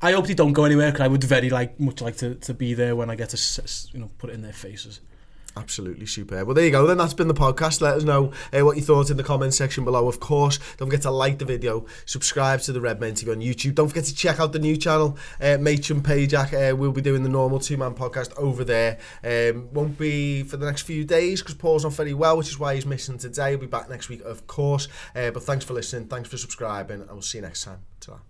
I hope they don't go anywhere, because I would very much like to be there when I get to put it in their faces. Absolutely superb. Well, there you go then. That's been the podcast. Let us know what you thought in the comment section below. Of course, don't forget to like the video, subscribe to the Redmen TV on YouTube. Don't forget to check out the new channel, Matron Pajak. We'll be doing the normal 2-man podcast over there. Won't be for the next few days because Paul's not very well, which is why he's missing today. He'll be back next week, of course. But thanks for listening. Thanks for subscribing, and we'll see you next time. Ta-ra.